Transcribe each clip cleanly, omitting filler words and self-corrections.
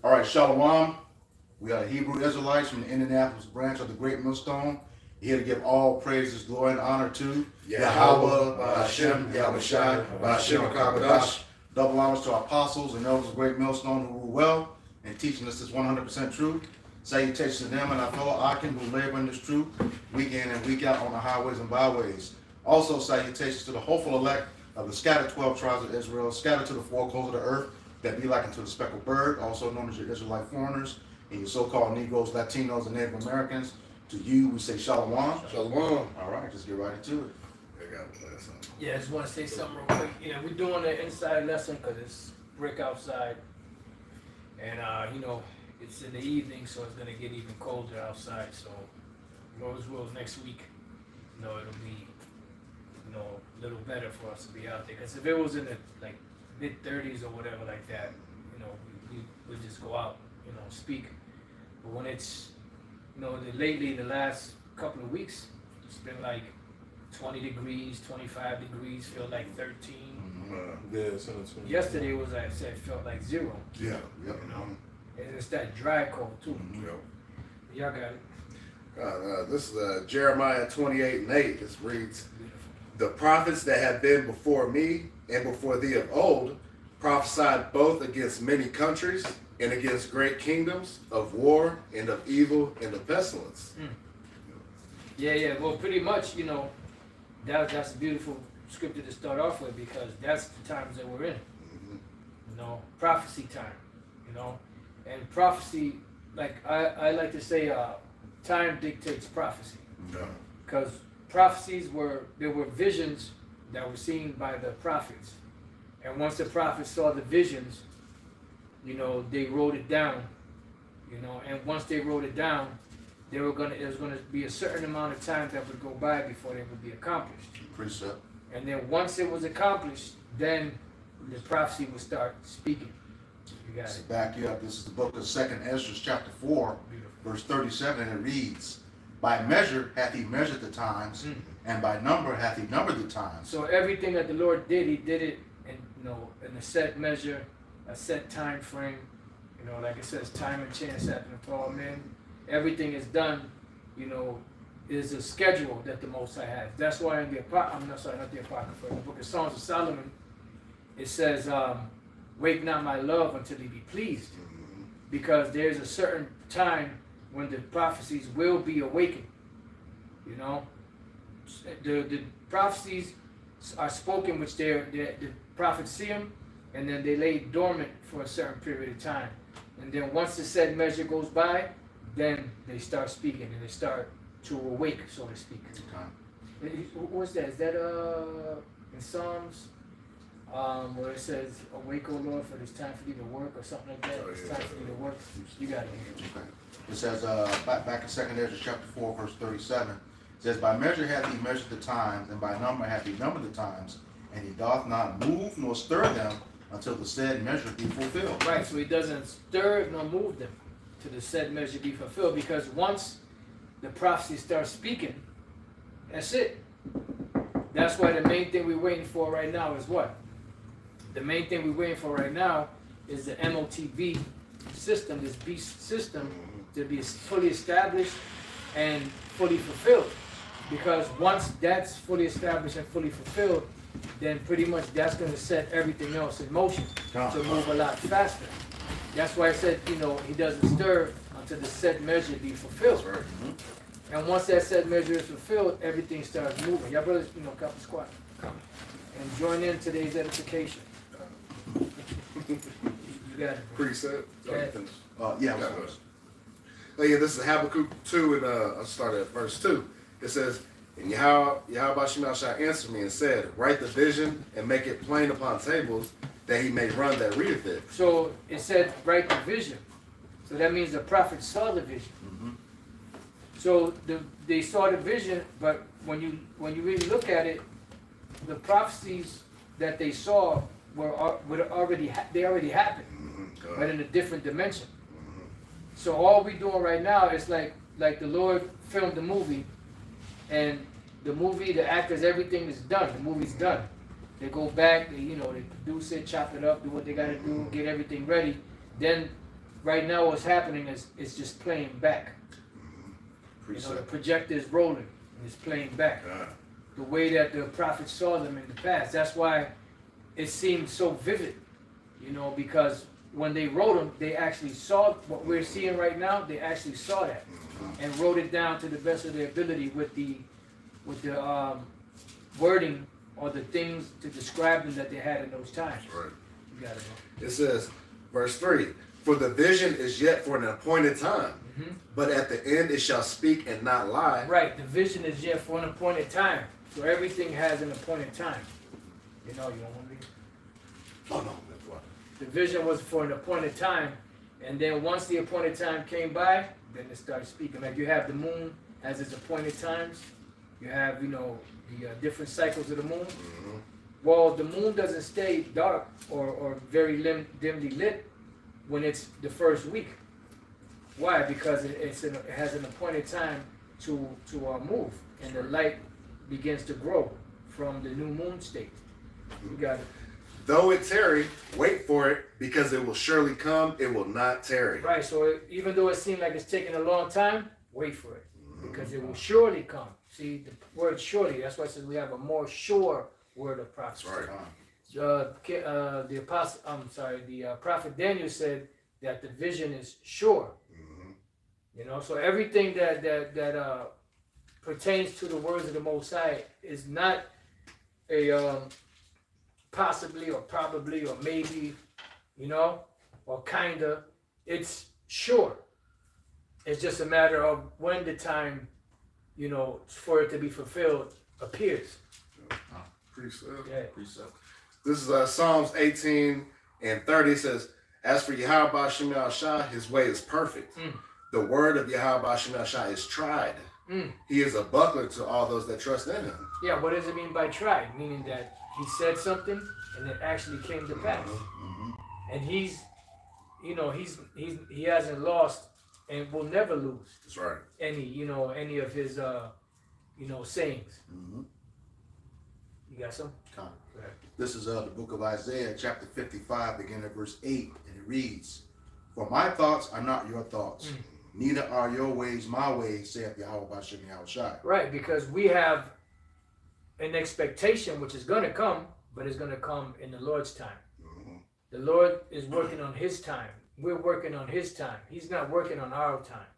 All right, Shalom. We are the Hebrew Israelites from the Indianapolis branch of the Great Millstone. Here to give all praises, glory, and honor to Yahweh, Hashem, Yahushai, Hashem, Kabadash. Double honors to our apostles and elders of the Great Millstone who rule well and teaching us this 100% truth. Salutations to them and our fellow Akim who labor in this truth week in and week out on the highways and byways. Also salutations to the hopeful elect of the scattered 12 tribes of Israel, scattered to the four corners of the earth, that be like unto the speckled bird, also known as your Israelite foreigners, and your so-called Negroes, Latinos, and Native Americans. To you, we say Shalom. Shalom. All right, just get right into it. Yeah, I just want to say something real quick. Yeah, we're doing the inside lesson because it's brick outside. And, it's in the evening, so it's going to get even colder outside. So, Lord's will, next week, it'll be, a little better for us to be out there. Because if it was in the, mid-30s or whatever like that, we just go out, speak. But when it's, lately, the last couple of weeks, it's been like 20 degrees, 25 degrees, feel like 13. Yeah, Yesterday was, like I said, felt like 0. Yeah, And it's that dry cold too. Y'all got it. This is Jeremiah 28:8. This reads, "The prophets that have been before me and before thee of old prophesied both against many countries and against great kingdoms, of war and of evil and of pestilence." Yeah. Well, pretty much, that's a beautiful scripture to start off with because that's the times that we're in. Prophecy time. And prophecy, like I like to say, time dictates prophecy. Because prophecies there were visions that were seen by the prophets. And once the prophets saw the visions, they wrote it down. And once they wrote it down, there was gonna be a certain amount of time that would go by before they would be accomplished. Precept. And then once it was accomplished, then the prophecy would start speaking. You got To it. back you up, this is the book of 2nd Ezra, chapter 4, verse 37, and it reads, "By measure hath he measured the times, and by number hath he numbered the times." So everything that the Lord did, he did it in a set measure, a set time frame. Like it says, time and chance happen to all men. Everything is done, is a schedule that the Most High has. That's why in the Apocrypha, in the book of Songs of Solomon, it says, "Wake not my love until he be pleased." Because there's a certain time when the prophecies will be awakened. The prophecies are spoken, which the prophets see them, and then they lay dormant for a certain period of time. And then once the said measure goes by, then they start speaking and they start to awake, so to speak. What's that? Is that in Psalms? Where it says, "Awake, O Lord, for it's time for thee to work," or something like that. It's time for thee to work. You got it. Okay. It says, back in 2nd Ezra, chapter 4, verse 37, it says, "By measure hath he measured the times, and by number hath he numbered the times, and he doth not move nor stir them until the said measure be fulfilled." Right, so he doesn't stir nor move them to the said measure be fulfilled, because once the prophecy starts speaking, that's it. That's why the main thing we're waiting for right now is what? The main thing we're waiting for right now is the MOTV system, this beast system, to be fully established and fully fulfilled. Because once that's fully established and fully fulfilled, then pretty much that's going to set everything else in motion to move a lot faster. That's why I said, he doesn't stir until the set measure be fulfilled. And once that set measure is fulfilled, everything starts moving. Y'all brothers, come squat. Come. And join in today's edification. You got it. Preset. This is Habakkuk 2, and I'll start at verse 2. It says, "And Yahweh shall answer me and said, Write the vision and make it plain upon tables, that he may run that readeth it." So it said, "Write the vision." So that means the prophet saw the vision. So they saw the vision, but when you really look at it, the prophecies that they saw already happened, but in a different dimension. So all we're doing right now is like the Lord filmed the movie, and the actors, everything is done. The movie's done. They go back, they produce it, chop it up, do what they got to do, get everything ready. Then right now what's happening is just playing back. You know, the projector is rolling and it's playing back. The way that the prophets saw them in the past. That's why it seemed so vivid, you know, because when they wrote them, they actually saw what we're seeing right now. They actually saw that and wrote it down to the best of their ability with the wording or the things to describe them that they had in those times. Right. You got it, bro. It says, verse 3, for the vision is yet for an appointed time, but at the end it shall speak and not lie. Right, the vision is yet for an appointed time. So everything has an appointed time. You know, you want to read? Oh, no, that's why. The vision was for an appointed time, and then once the appointed time came by, then it started speaking. Like you have the moon has its appointed times. You have, you know, the different cycles of the moon. Well, the moon doesn't stay dark or very dimly lit when it's the first week. Why? Because it has an appointed time to move, and the light begins to grow from the new moon state. You got it. Though it tarry, wait for it, because it will surely come, it will not tarry. Right, so even though it seems like it's taking a long time, wait for it, because it will surely come. See, the word surely, that's why it says we have a more sure word of prophecy. Right. The prophet Daniel said that the vision is sure. You know, so everything that pertains to the words of the Most High is not a possibly or probably or maybe, you know, or kinda. It's sure. It's just a matter of when the time, you know, for it to be fulfilled appears. Precept. Yeah. Precept. This is Psalms 18 and 30. It says, as for Yahweh Shem Shah, his way is perfect. The word of Yahweh Shem Shah is tried. He is a buckler to all those that trust in him. Yeah, what does it mean by tried? Meaning that he said something and it actually came to pass. And he's, you know, he hasn't lost and will never lose. That's right. Any of his sayings. You got some? This is the book of Isaiah, chapter 55, beginning at verse 8, and it reads, for my thoughts are not your thoughts, neither are your ways my ways, saith Yahweh Bashem Yahushai. Right, because we have an expectation which is going to come, but it's going to come in the Lord's time. The Lord is working on his time. We're working on his time. He's not working on our time.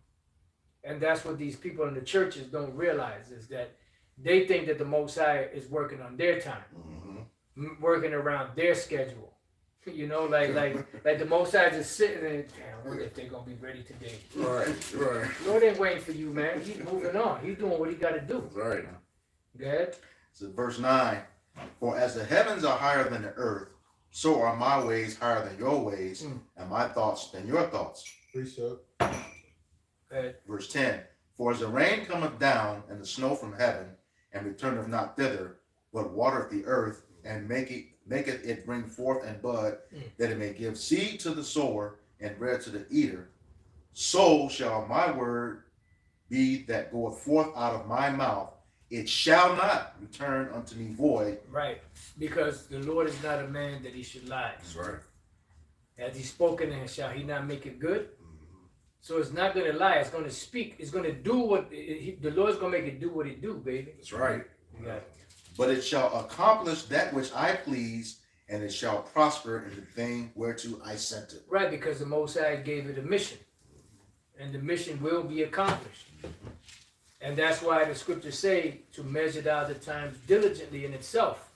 And that's what these people in the churches don't realize, is that they think that the Most High is working on their time, working around their schedule. You know, like the Most High just sitting there, damn, I wonder if they're going to be ready today. Right. Lord ain't waiting for you, man. He's moving on. He's doing what he got to do. Right. Go ahead. So verse 9, for as the heavens are higher than the earth, so are my ways higher than your ways, and my thoughts than your thoughts. Precept. Go ahead. Verse 10, for as the rain cometh down and the snow from heaven, and returneth not thither, but watereth the earth, and maketh it bring forth and bud, that it may give seed to the sower and bread to the eater, so shall my word be that goeth forth out of my mouth. It shall not return unto me void. Right. Because the Lord is not a man that he should lie. That's right. As he spoken, and shall he not make it good? So it's not going to lie. It's going to speak. It's going to do what the Lord's going to make it do what it do, baby. That's right. You got it. But it shall accomplish that which I please, and it shall prosper in the thing whereto I sent it. Right, because the Most High gave it a mission. And the mission will be accomplished. And that's why the scriptures say to measure out the times diligently in itself.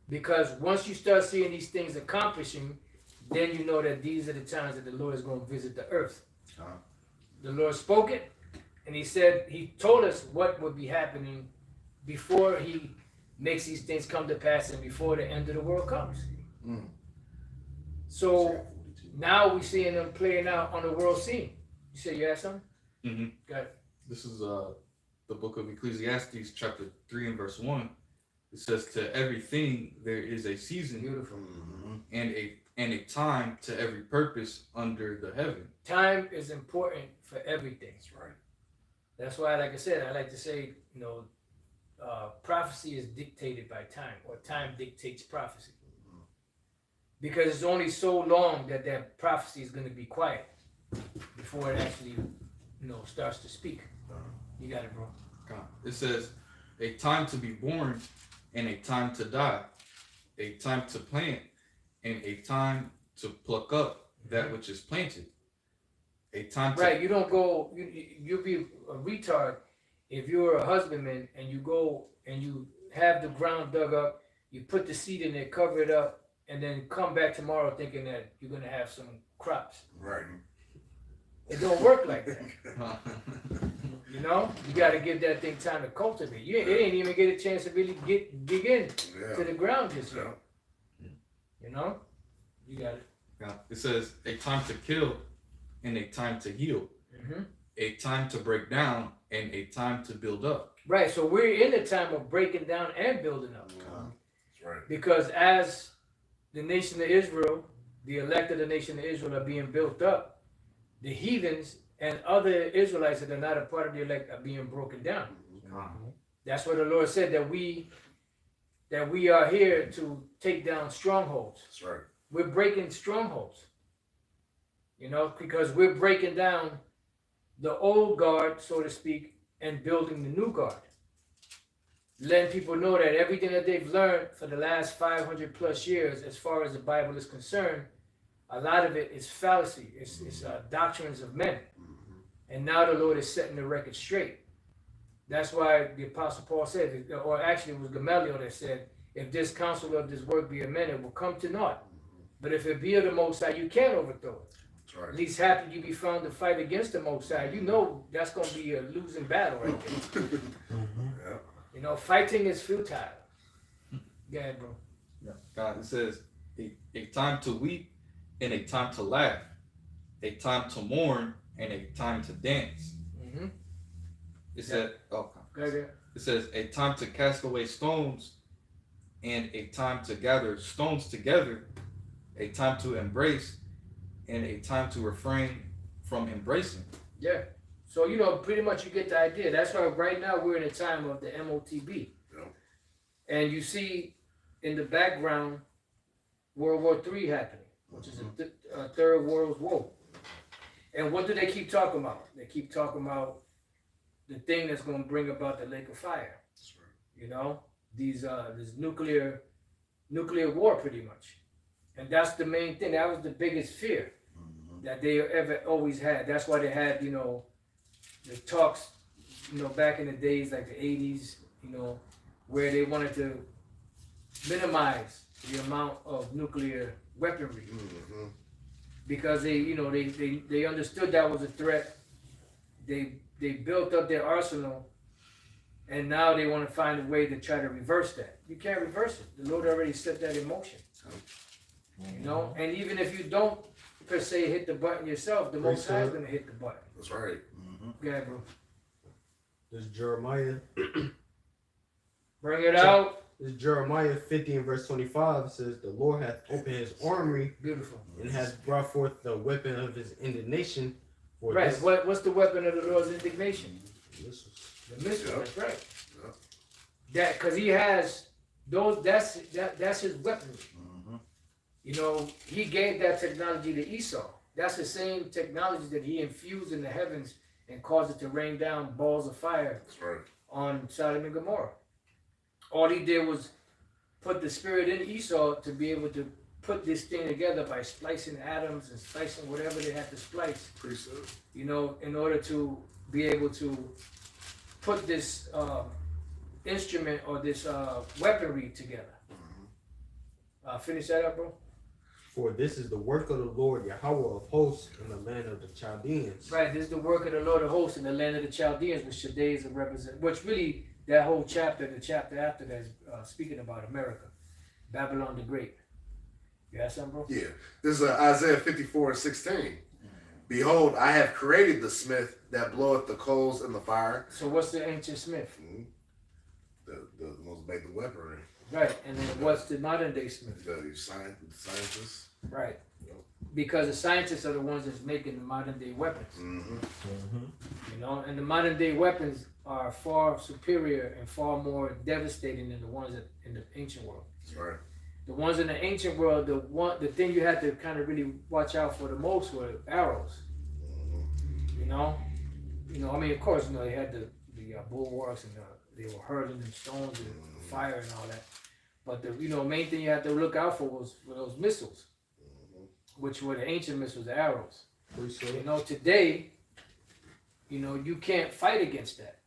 Because once you start seeing these things accomplishing, then you know that these are the times that the Lord is going to visit the earth. The Lord spoke it, and he told us what would be happening before he makes these things come to pass and before the end of the world comes. So now we're seeing them playing out on the world scene. You said you had something? Got it. This is the book of Ecclesiastes, chapter 3 and verse 1. It says, to everything there is a season. Beautiful. And a time to every purpose under the heaven. Time is important for everything. That's right. That's why, like I said, I like to say, prophecy is dictated by time, or time dictates prophecy. Because it's only so long that prophecy is going to be quiet. before it actually, starts to speak. You got it, bro. God. It says, a time to be born and a time to die, a time to plant and a time to pluck up that which is planted. A time to... Right, you don't go, you'll be a retard if you're a husbandman and you go and you have the ground dug up, you put the seed in there, cover it up, and then come back tomorrow thinking that you're going to have some crops. Right. It don't work like that. You got to give that thing time to cultivate. It ain't even get a chance to really dig in to the ground just yet. You got it. Yeah. It says a time to kill and a time to heal, a time to break down and a time to build up. Right, so we're in a time of breaking down and building up. That's right. Because as the nation of Israel, the elect of the nation of Israel are being built up, the heathens and other Israelites that are not a part of the elect are being broken down. That's what the Lord said, that we are here to take down strongholds. That's right. We're breaking strongholds. Because we're breaking down the old guard, so to speak, and building the new guard. Letting people know that everything that they've learned for the last 500 plus years, as far as the Bible is concerned, a lot of it is fallacy. It's doctrines of men. And now the Lord is setting the record straight. That's why the Apostle Paul said, or actually it was Gamaliel that said, if this counsel of this work be of men, it will come to naught. But if it be of the Most High, you can't overthrow it. That's right. At least happen you be found to fight against the Most High. That's going to be a losing battle right there. Fighting is futile. Go ahead, bro. Yeah. God, it says a time to weep and a time to laugh, a time to mourn and a time to dance. It said, it says a time to cast away stones and a time to gather stones together, a time to embrace and a time to refrain from embracing. Yeah. So, pretty much you get the idea. That's why right now we're in a time of the MOTB. And you see in the background World War III happening, which is a third world war. And what do they keep talking about? They keep talking about the thing that's going to bring about the lake of fire. That's right. This nuclear war pretty much. And that's the main thing. That was the biggest fear that they ever always had. That's why they had, the talks, back in the days like the 80s, where they wanted to minimize the amount of nuclear weaponry. Because they understood that was a threat. They built up their arsenal, and now they want to find a way to try to reverse that. You can't reverse it. The Lord already set that in motion. And even if you don't per se hit the button yourself, the Most High is going to hit the button. That's right. Go ahead, bro. This is Jeremiah. Bring it out. This is Jeremiah 50 and verse 25. It says, the Lord hath opened his armory. Beautiful. And has brought forth the weapon of his indignation. For Right. this. What's the weapon of the Lord's indignation? The missile. Yep. That's right. That because he has those. That's his weaponry. He gave that technology to Esau. That's the same technology that he infused in the heavens and caused it to rain down balls of fire on Sodom and Gomorrah. All he did was put the spirit in Esau to be able to put this thing together by splicing atoms and splicing whatever they had to splice. Pretty soon. In order to be able to put this instrument or this weaponry together. Finish that up, bro. For this is the work of the Lord Yahweh of hosts in the land of the Chaldeans. Right, this is the work of the Lord of hosts in the land of the Chaldeans, which today is a represent. Which really, that whole chapter, the chapter after that, is speaking about America, Babylon the Great. You got something, bro? Yeah. This is Isaiah 54:16. Behold, I have created the smith that bloweth the coals in the fire. So what's the ancient smith? The most make the weaponry. Right, and then what's the modern day smith? The scientists. Right. Because the scientists are the ones that's making the modern day weapons. And the modern day weapons are far superior and far more devastating than the ones in the ancient world. That's right. The ones in the ancient world, the thing you had to kind of really watch out for the most were arrows. You know, I mean, of course, they had the bulwarks and they were hurling them stones and fire and all that. But the main thing you had to look out for was those missiles, which were the ancient missiles, the arrows. Today, you can't fight against that.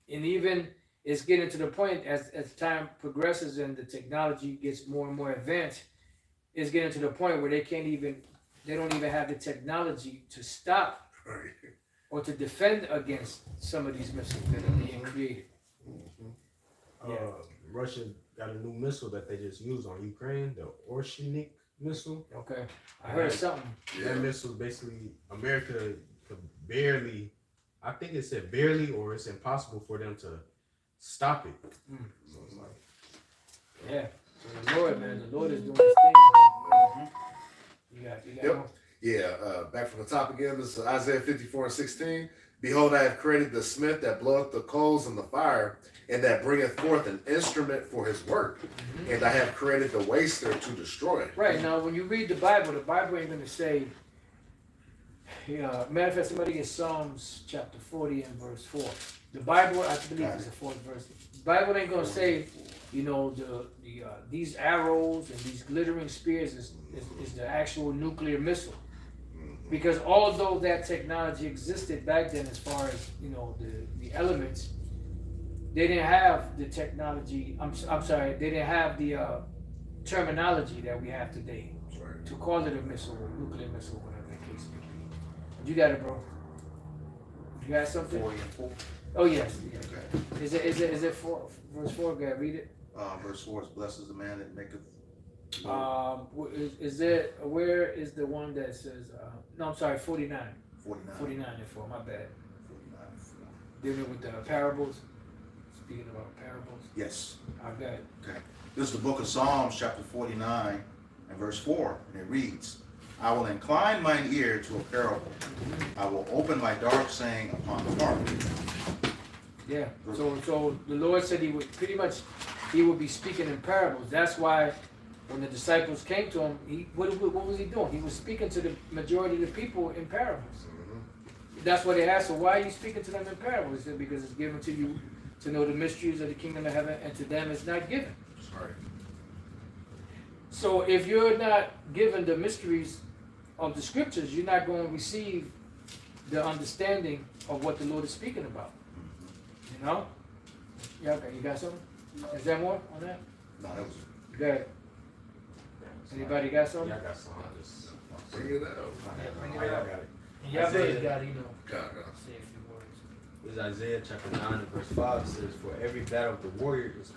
And even it's getting to the point as time progresses and the technology gets more and more advanced, it's getting to the point where they don't even have the technology to stop or to defend against some of these missiles that are being created. Russia got a new missile that they just used on Ukraine, the Orshinik missile. Okay, I heard something. That missile basically, America could barely, I think it said barely, or it's impossible for them to stop it. So it's like, yeah. So the Lord is doing His thing. You got Yep. Yeah, back from the top again. This is Isaiah 54:16. Behold, I have created the smith that bloweth the coals in the fire, and that bringeth forth an instrument for his work. And I have created the waster to destroy it. Right, now when you read the Bible ain't going to say, matter of fact, somebody get Psalms chapter 40 and verse 4. The Bible, I believe, is the fourth verse. The Bible ain't going to say, these arrows and these glittering spears is the actual nuclear missile. Because although that technology existed back then, as far as the elements, they didn't have the technology. I'm sorry, they didn't have the terminology that we have today to call it a missile, or nuclear missile, whatever the case may be. You got it, bro. You got something? 4 and 4. Oh yes. Okay. Is it 4 verse 4? Go ahead, read it. Verse 4 is blessed is the man that maketh. Is there, where is the one that says, no, I'm sorry, 49. 49 and 4, my bad. 49 and 4. Dealing with the parables. Speaking about parables. Yes. I got it. Okay. This is the book of Psalms, chapter 49 and verse 4, and it reads, I will incline mine ear to a parable. I will open my dark saying upon the harp. Yeah. So the Lord said He would be speaking in parables. That's why when the disciples came to Him, what was He doing? He was speaking to the majority of the people in parables. That's why they asked, so why are you speaking to them in parables? He said, because it's given to you to know the mysteries of the kingdom of heaven, and to them it's not given. Right. So if you're not given the mysteries of the scriptures, you're not going to receive the understanding of what the Lord is speaking about. Yeah, okay, you got something? Is there more on that? No, that was Good. Anybody got something? Yeah, I got something. I just Bring it out. Bring I it up. got it. Yeah, Isaiah. got it, God. say a few words. This is Isaiah chapter 9 and verse 5. It says, for every battle of the warrior is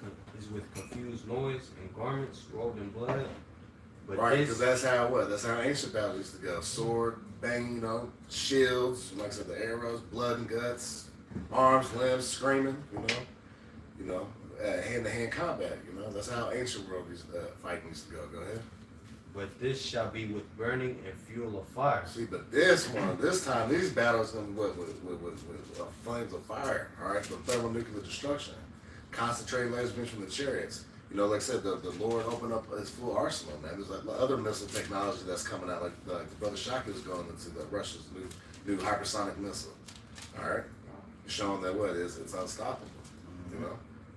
with confused noise and garments rolled in blood. But Right, because that's how it was. That's how ancient battle used to go. Sword, bang, shields, like I said, the arrows, blood and guts, arms, limbs, screaming, hand-to-hand combat, That's how ancient world fighting used to go. Go ahead. But this shall be with burning and fuel of fire. See, but this time, these battles going to be with flames of fire, all right, from thermonuclear destruction. Concentrated lasers from the chariots. Like I said, the Lord opened up His full arsenal, man. There's like other missile technology that's coming out, like the Brother Shaka is going into the Russia's new hypersonic missile, all right, showing that it's unstoppable,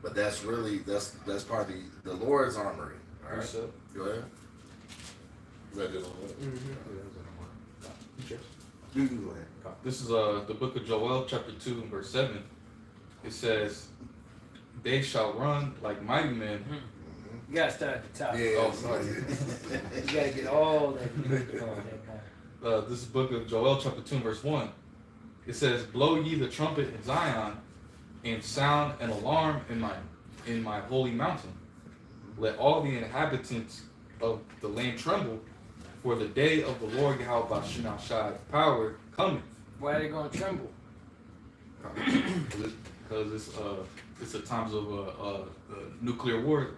But that's part of the Lord's armory, all right. Go ahead. Read it on that. You can go ahead. This is the book of Joel, chapter 2, and verse 7. It says, they shall run like mighty men. You gotta start at the top. Yeah. Oh, sorry. You gotta get all that. This is the book of Joel, chapter 2, and verse 1. It says, blow ye the trumpet in Zion, and sound an alarm in my holy mountain. Let all the inhabitants of the land tremble, for the day of the Lord Yahweh Shai power cometh. Why are they gonna tremble? Because it's the times of nuclear war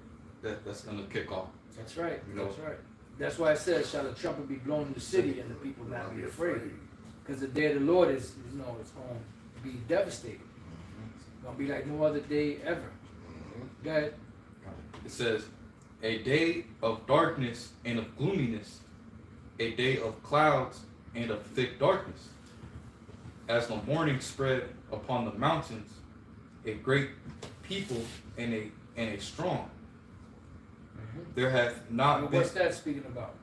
that's gonna kick off. That's right. That's right. That's why it says, shall the trumpet be blown in the city and the people not be afraid. Because the day of the Lord is, it's going to be devastating. It's going to be like no other day ever. Go ahead. It says, a day of darkness and of gloominess, a day of clouds and of thick darkness. as the morning spread upon the mountains, a great people and a strong. There hath not been. What's that speaking about?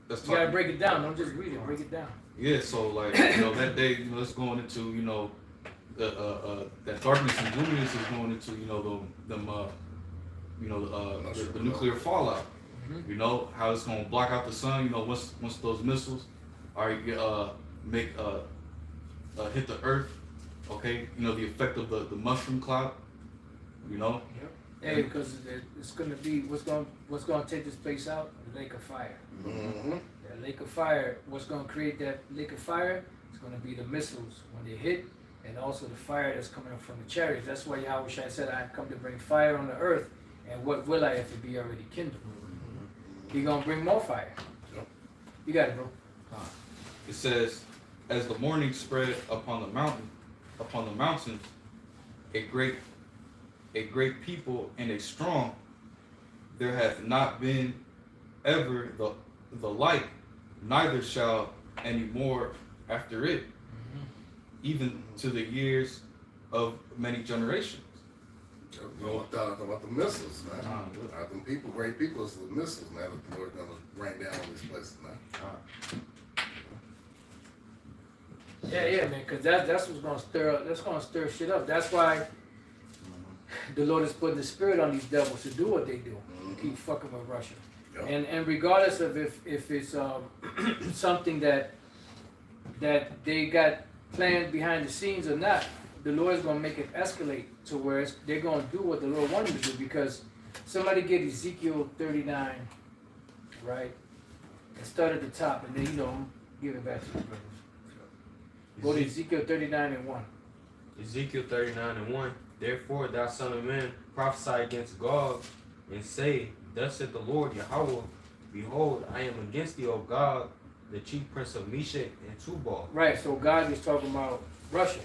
That's You gotta talking- break it down. Don't just read it. Break it down. Yeah, so like that day, it's going into that darkness and gloominess is going into the nuclear fallout. You know how it's going to block out the sun. Once those missiles are hit the earth. Okay, the effect of the mushroom cloud. Yep. Hey, because it's going to be what's going to take this place out? The lake of fire. Mm-hmm. That lake of fire. What's going to create that lake of fire? It's going to be the missiles when they hit, and also the fire that's coming up from the chariots. That's why Yahweh Shai said, "I have come to bring fire on the earth, and what will I if it be already kindled?" He gonna bring more fire. Yep. You got it, bro. It says, as the morning spread upon the mountains, a great people and a strong, there hath not been ever the like, neither shall any more after it, even to the years of many generations. About the missiles, man. Ah, Them people, great people, is the missiles, man. That the Lord gonna rain down on these places, man. Yeah, man. Because that's what's gonna stir up. That's gonna stir shit up. That's why the Lord is putting the spirit on these devils to do what they do. Keep fucking with Russia. Yep. And regardless of if it's something that they got planned behind the scenes or not, the Lord is gonna make it escalate to where they're gonna do what the Lord wanted them to do. Because somebody get Ezekiel 39, right, and start at the top, and then give it back to the brothers. Go to Ezekiel 39:1. Ezekiel 39:1. Therefore, thou son of man, prophesy against Gog, and say, Thus saith the Lord Yahweh, Behold, I am against thee, O Gog, the chief prince of Meshach and Tubal. Right, so God is talking about Russia.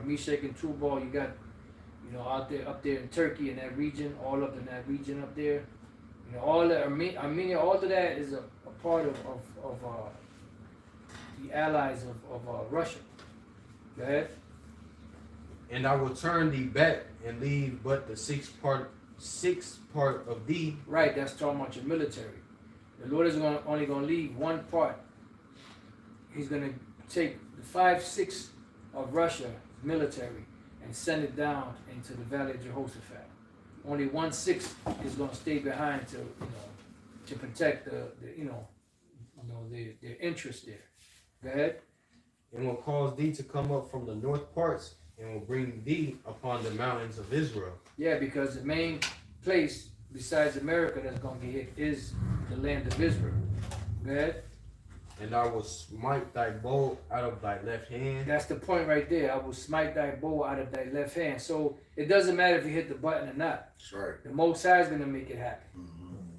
Meshach and Tubal, you got, up there in Turkey in that region, all up in that region up there. All that Armenia, all of that is a part of the allies of Russia. Go ahead. And I will turn thee back and leave but the sixth part of thee. Right, that's talking about your military. The Lord is only going to leave one part. He's going to take the 5/6 of Russia military and send it down into the valley of Jehoshaphat. Only 1/6 is going to stay behind to protect their interest there. Go ahead. And will cause thee to come up from the north parts, and will bring thee upon the mountains of Israel. Yeah, because the main place besides America that's going to get hit is the land of Israel. Go ahead. And I will smite thy bow out of thy left hand. That's the point right there. I will smite thy bow out of thy left hand. So it doesn't matter if you hit the button or not. That's right. The Most High is going to make it happen.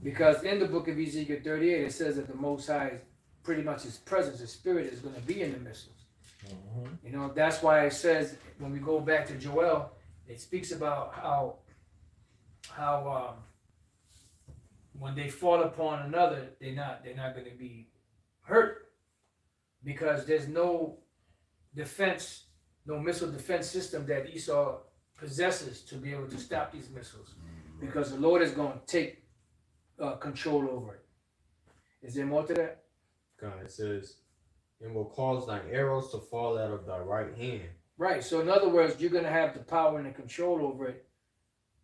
Because in the book of Ezekiel 38, it says that the Most High, pretty much his presence, his spirit is going to be in the missiles. That's why it says, when we go back to Joel, it speaks about how when they fall upon another, they're not going to be hurt, because there's no defense, no missile defense system that Esau possesses to be able to stop these missiles, because the Lord is going to take control over it. Is there more to that? God, it says, and will cause thine arrows to fall out of thy right hand. Right. So in other words, you're going to have the power and the control over it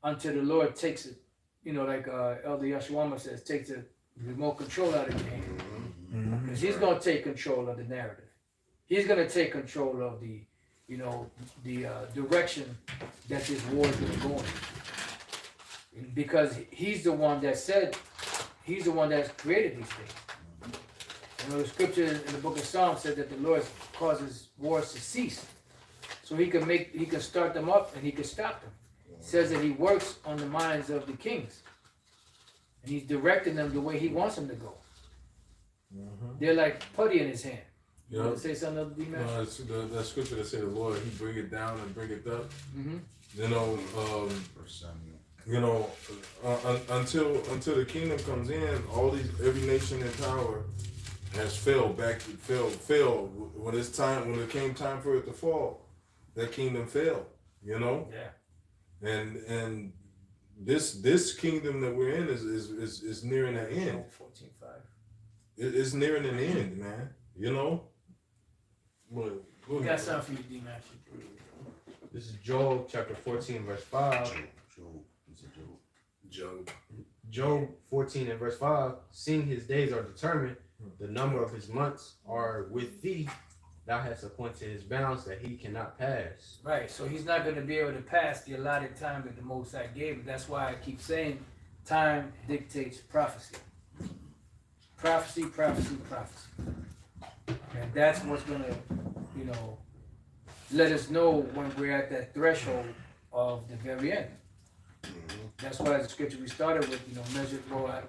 until the Lord takes it. Like Elder Yeshua says, takes the remote control out of your hand. Because he's going to take control of the narrative. He's going to take control of the direction that this war is going to go in. Because he's the one that said, he's the one that's created these things. The scripture in the book of Psalms said that the Lord causes wars to cease. So he can start them up and he can stop them. It says that he works on the minds of the kings. And he's directing them the way he wants them to go. They're like putty in his hand. You want to say something else, D-Man? No, it's that scripture that said the Lord, he bring it down and bring it up. Until the kingdom comes in, every nation in power has fell back. Fell when it's time. When it came time for it to fall, that kingdom fell. You know. Yeah. And this kingdom that we're in is nearing the end. 14:5. It's nearing an end, man. You know. Well, go We got ahead. something for you, D-Max. This is Job chapter 14, verse 5. Job. Job 14 and verse 5. Seeing his days are determined, the number of his months are with thee. Thou hast appointed his bounds that he cannot pass. Right, so he's not going to be able to pass the allotted time that the Most High gave him. That's why I keep saying time dictates prophecy. Prophecy, prophecy, prophecy. And that's what's going to, you know, let us know when we're at that threshold of the very end. That's why the scripture we started with, you know,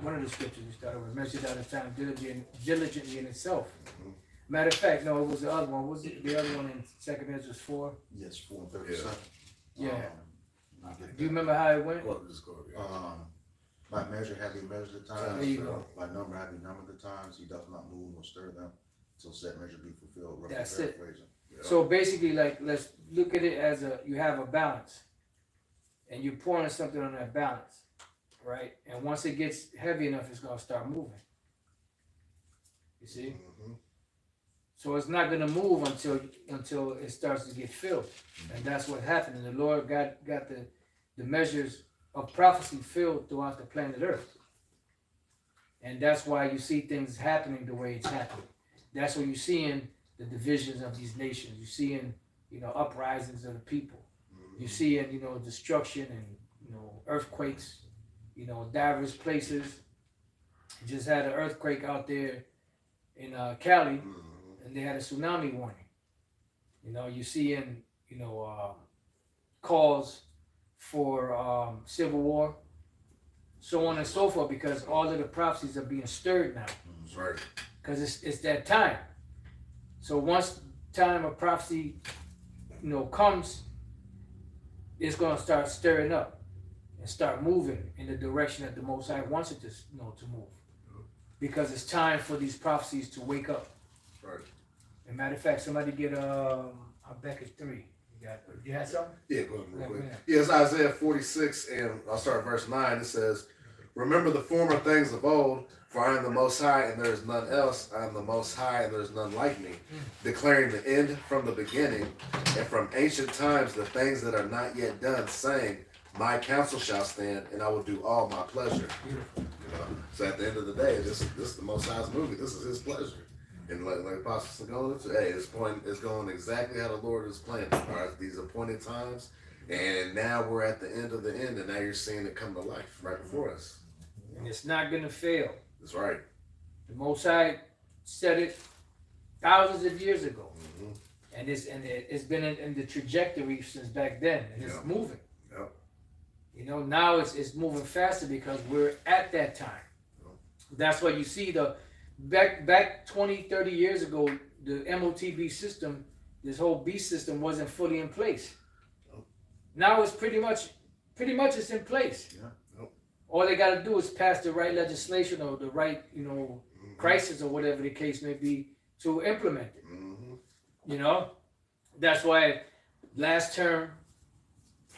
one of the scriptures we started with, measured out of time diligently in itself. Matter of fact, no, it was the other one. Was it the other one in 2 Ezra 4? Yes, 4:37. Yeah. I get Do you that. remember how it went? Well, just go. By measure have he measured the times. There you go. By number have he numbered the times. He does not move nor stir them till said measure be fulfilled. Roughly That's it. paraphrasing. So basically, like, let's look at it as you have a balance, and you're pouring something on that balance, right? And once it gets heavy enough, it's gonna start moving. You see? So it's not gonna move until it starts to get filled, and that's what happened. And the Lord got the measures of prophecy filled throughout the planet Earth, and that's why you see things happening the way it's happening. That's what you see in the divisions of these nations. You see in, you know, uprisings of the people. You see in, you know, destruction and, you know, earthquakes, you know, diverse places. You just had an earthquake out there in Cali, and they had a tsunami warning. You know, you see in, you know, calls for civil war, so on and so forth, because all of the prophecies are being stirred now. That's right. Because it's that time. So once time of prophecy, you know, comes, it's gonna start stirring up and start moving in the direction that the Most High wants it to, you know, to move. Because it's time for these prophecies to wake up. Right. As a matter of fact, somebody get Habakkuk 3. You had something? Yeah, go ahead real quick. Yeah. Yeah, it's Isaiah 46, and I'll start at verse 9. It says, remember the former things of old, for I am the Most High, and there is none else. I am the Most High, and there is none like me. Declaring the end from the beginning, and from ancient times the things that are not yet done, saying, my counsel shall stand, and I will do all my pleasure. Beautiful. You know? So at the end of the day, this is the Most High's movie. This is his pleasure. And like Apostle Sagola said, hey, his point is going exactly how the Lord is planned. All right, these appointed times, and now we're at the end of the end, and now you're seeing it come to life right before us. And it's not gonna fail. That's right. The Most High said it thousands of years ago. And it's been in the trajectory since back then, and it's moving. Yep. You know, now it's moving faster because we're at that time. That's why you see the back 20, 30 years ago, the MOTB system, this whole B system wasn't fully in place. Now it's pretty much it's in place. Yeah. All they got to do is pass the right legislation or the right, you know, crisis or whatever the case may be to implement it. You know, that's why last term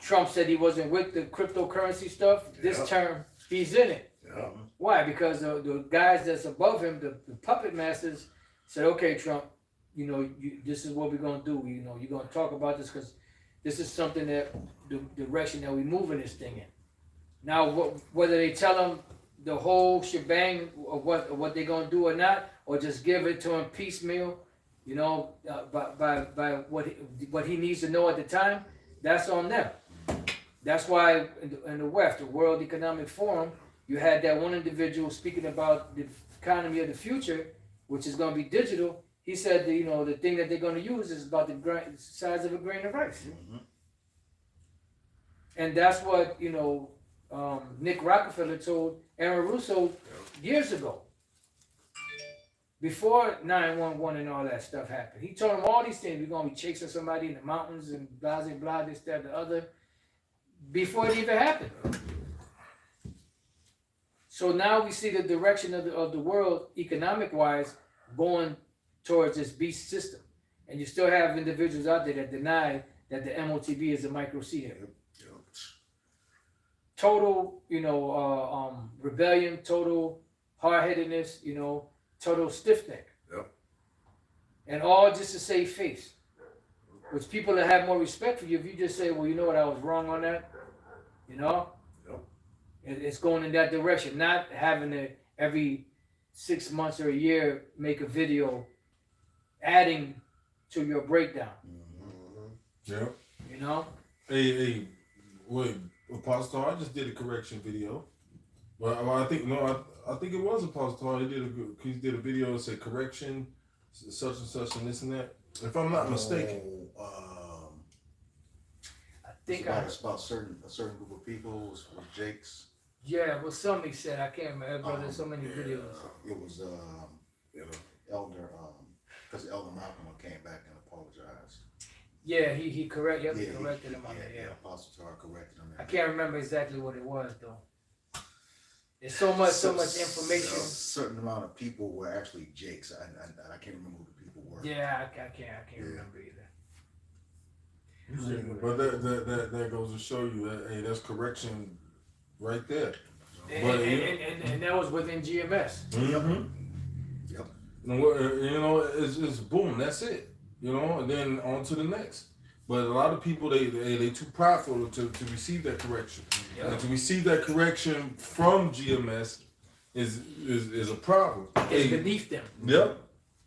Trump said he wasn't with the cryptocurrency stuff. This term he's in it. Yeah. Why? Because the guys that's above him, the puppet masters, said, "Okay, Trump, you know, this is what we're gonna do. You know, you're gonna talk about this because this is something that the direction that we're moving this thing in." Now, whether they tell him the whole shebang of what they're gonna do or not, or just give it to him piecemeal, you know, by what he needs to know at the time, that's on them. That's why in the West, the World Economic Forum, you had that one individual speaking about the economy of the future, which is going to be digital. He said that, you know, the thing that they're going to use is about the size of a grain of rice. And that's what, you know, Nick Rockefeller told Aaron Russo years ago. Before 9/11 and all that stuff happened. He told him all these things. We're going to be chasing somebody in the mountains and blah, blah, blah, this, that, the other. Before it even happened. So now we see the direction of the world, economic-wise, going towards this beast system. And you still have individuals out there that deny that the MOTB is a micro seed. Total, rebellion, total hard-headedness, total stiff neck. Yep. And all just to save face. Which people that have more respect for you, if you just say, well, you know what, I was wrong on that, Yep. It's going in that direction. Not having to every 6 months or a year make a video adding to your breakdown. Yeah. Hey, wait, Apostle, I just did a correction video. Well, I think it was Apostle. He did a video that said correction, such and such, and this and that. If I'm not mistaken. I think it's about a certain group of people with Jake's. Yeah, well, somebody said, I can't remember, brother, there's so many videos. It was Elder, because Elder Malcolm came back and apologized. Yeah, he corrected him on that, yeah. Apostle Tar corrected him. I can't remember exactly what it was, though. There's so much information. A certain amount of people were actually Jake's, and I can't remember who the people were. Yeah, I can't remember either. But that goes to show you that, hey, that's correction right there. And that was within GMS. Mm-hmm. Yep. It's boom, that's it. And then on to the next. But a lot of people, they too prideful to receive that correction. Yep. And to receive that correction from GMS is a problem. It's beneath them. Yep.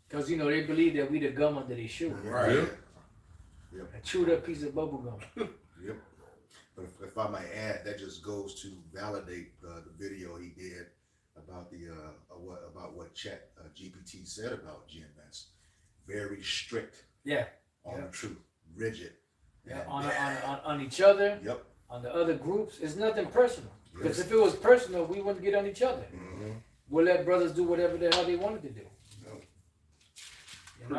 Because, they believe that we the gum under their shoe. Right. Yep. A chewed up piece of bubble gum. Yep. But if I might add, that just goes to validate the video he did about what Chat GPT said about GMS. Very strict. Yeah. On the truth. Rigid. Yeah. On each other. Yep. On the other groups. It's nothing personal. Because if it was personal, we wouldn't get on each other. Mm-hmm. We'll let brothers do whatever the hell they wanted to do. You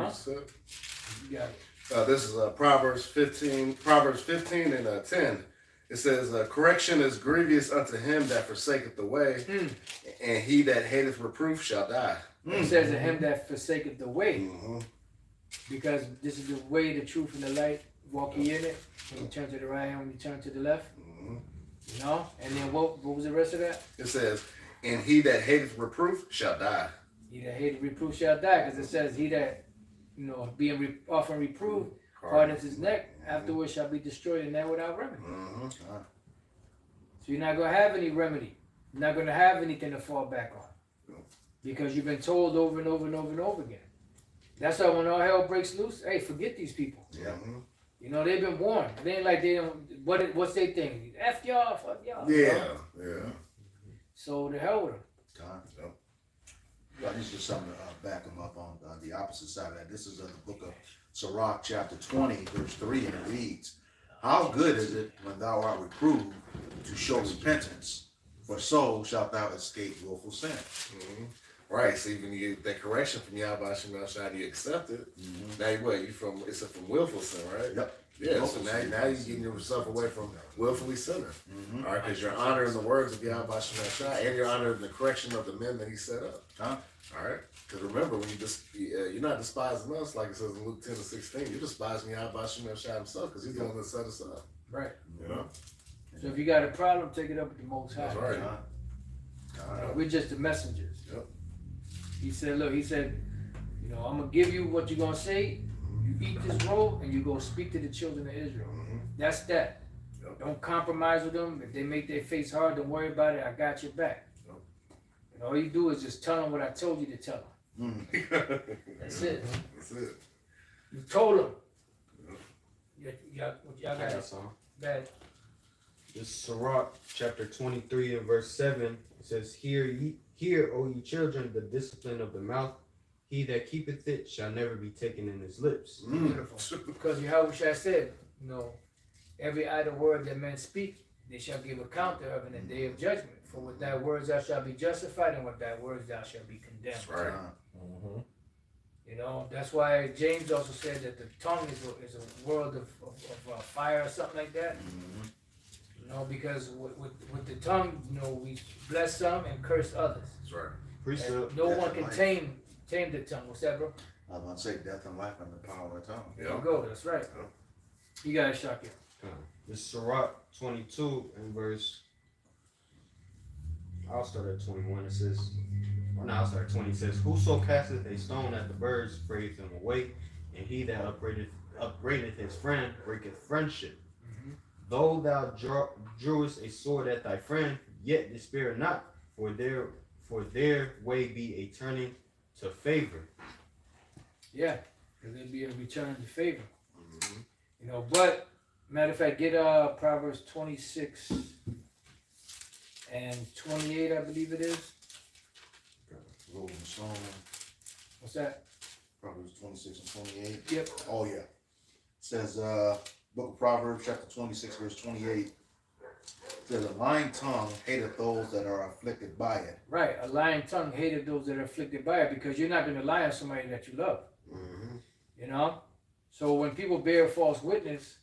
got it. This is Proverbs 15 and 10. It says, correction is grievous unto him that forsaketh the way, and he that hateth reproof shall die. It says to him that forsaketh the way. Mm-hmm. Because this is the way, the truth, and the light. Walk ye in it. When you turn to the right and when you turn to the left. Mm-hmm. And then what was the rest of that? It says, and he that hateth reproof shall die. He that hateth reproof shall die. Because it says, he that, being often reproved, hardens his neck, afterwards shall be destroyed, and that without remedy. Mm-hmm. So you're not going to have any remedy. You're not going to have anything to fall back on. Because you've been told over and over and over and over again. That's why when all hell breaks loose, hey, forget these people. Yeah. They've been warned. It ain't like they don't, what's their thing? F y'all, fuck y'all. Yeah. So the hell with them. But this is something to back them up on the opposite side of that. This is the book of Sirach, chapter 20, verse 3, and it reads, how good is it when thou art reproved to show repentance, for so shalt thou escape willful sin. Mm-hmm. Right, so even you get that correction from Yahweh Shemel Shai, you accept it. Mm-hmm. Now it's from willful sin, right? Yep. Yeah, so now you're getting yourself away from willfully sinning. Mm-hmm. All right, because you're honoring the words of Yahweh Shemel Shai, and you're honoring the correction of the men that he set up. All right, because remember, when you're not despising us, like it says in Luke 10 and 16, you're despising Yahweh Shemel Shai himself, because he's the one that set us up. Right. So if you got a problem, take it up with the Most High. That's right. We're just the messengers. Yep. He said, I'm going to give you what you're going to say. You eat this roll and you go speak to the children of Israel. Mm-hmm. That's that. Yep. Don't compromise with them. If they make their face hard, don't worry about it. I got your back. Yep. And all you do is just tell them what I told you to tell them. That's it. That's it. You told them. Y'all got I it. got some. Bad. This Sirach chapter 23 and verse 7. It says, Hear, O ye children, the discipline of the mouth. He that keepeth it shall never be taken in his lips. Beautiful. Because Yahweh said, every idle word that men speak, they shall give account thereof in the day of judgment. For with thy words thou shalt be justified, and with thy words thou shalt be condemned. That's right. That's why James also said that the tongue is a world of fire or something like that. Because with the tongue, we bless some and curse others. That's right. Precept. No one can tame Tame the tongue. What's that, bro? I was going to say death and life and the power of the tongue. There you go. That's right. You got a shot here. This is Sirach 22 and verse. I'll start at 21. It says, or no, I'll start at 20. It says, "Whoso casteth a stone at the birds sprayeth them away, and he that upbraideth his friend breaketh friendship. Though thou drewest a sword at thy friend, yet despair not, for their way be a turning to favor." Yeah, because it'll be a return to favor. You know, but matter of fact, get Proverbs 26 and 28, I believe it is. Rolling Stone, What's that? Proverbs 26 and 28. Yep. Oh, yeah. It says, Book of Proverbs, chapter 26, verse 28. It says, a lying tongue hateth those that are afflicted by it. Right. A lying tongue hated those that are afflicted by it, because you're not going to lie on somebody that you love. You know? So when people bear false witness,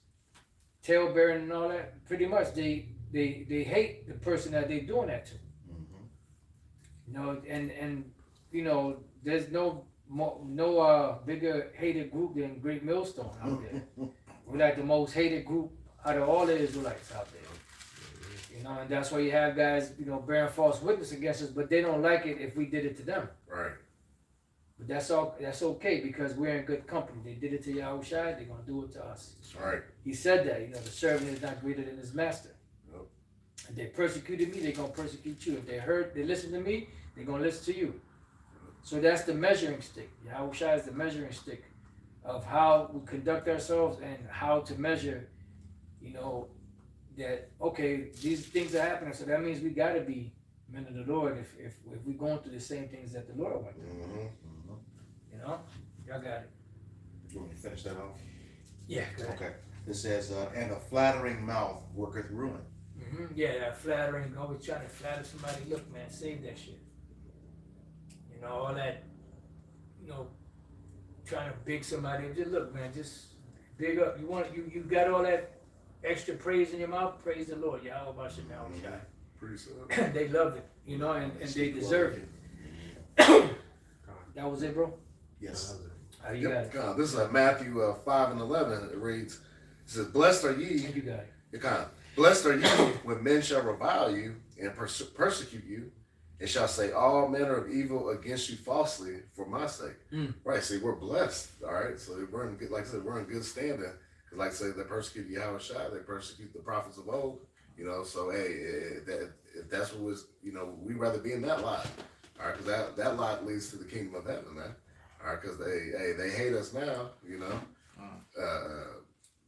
tale bearing and all that, pretty much they hate the person that they're doing that to. You know, and you know, there's no bigger hated group than Great Millstone out there. We're like the most hated group out of all the Israelites out there. You know, and that's why you have guys, you know, bearing false witness against us, but they don't like it if we did it to them. Right. But that's okay, because we're in good company. They did it to Yahushua, they're gonna do it to us. That's right. He said that, you know, the servant is not greater than his master. Yep. If they persecuted me, they're gonna persecute you. If they listen to me, they're gonna listen to you. So that's the measuring stick. Yahushua is the measuring stick of how we conduct ourselves and how to measure, you know, that, okay, these things are happening, so that means we gotta be men of the Lord if we're going through the same things that the Lord went through. You know? Y'all got it. You want me to finish that off? Yeah, go ahead. Okay. It says, and a flattering mouth worketh ruin. Yeah, that flattering, always trying to flatter somebody. Look, man, save that shit. You know, all that, you know, trying to big somebody. Just look, man, just big up. You got all that extra praise in your mouth, praise the Lord. Yahweh Bashem Yahushua. Pretty soon. They loved it, you know, and they deserved it. That was it, bro? Yes. How you got it? This is Matthew 5 and 11. It reads, it says, "Blessed are ye." You got it. "Blessed are you when men shall revile you and persecute you, and shall say all manner of evil against you falsely for my sake." Right. See, we're blessed. All right. So we're in good, like I said, we're in good standing. Because, like I said, they persecute Yahushua, they persecute the prophets of old. You know, so hey, if that's what was, you know, we'd rather be in that lot. All right, because that lot leads to the kingdom of heaven, man. All right, because they hate us now. You know,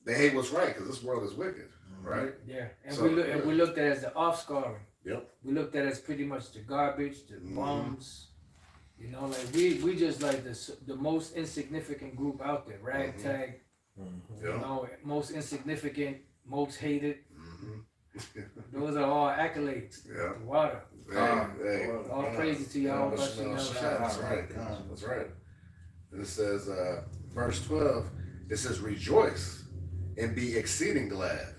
they hate what's right because this world is wicked, right? Yeah, and So, we looked at it as the offscouring. Yep. We looked at it as pretty much the garbage, the bums. You know, like we just like the most insignificant group out there, ragtag. You know, most insignificant, most hated. Those are all accolades. Yeah. The water. All praises to y'all. That's right. That's right. And it says, verse 12, it says, "Rejoice and be exceeding glad,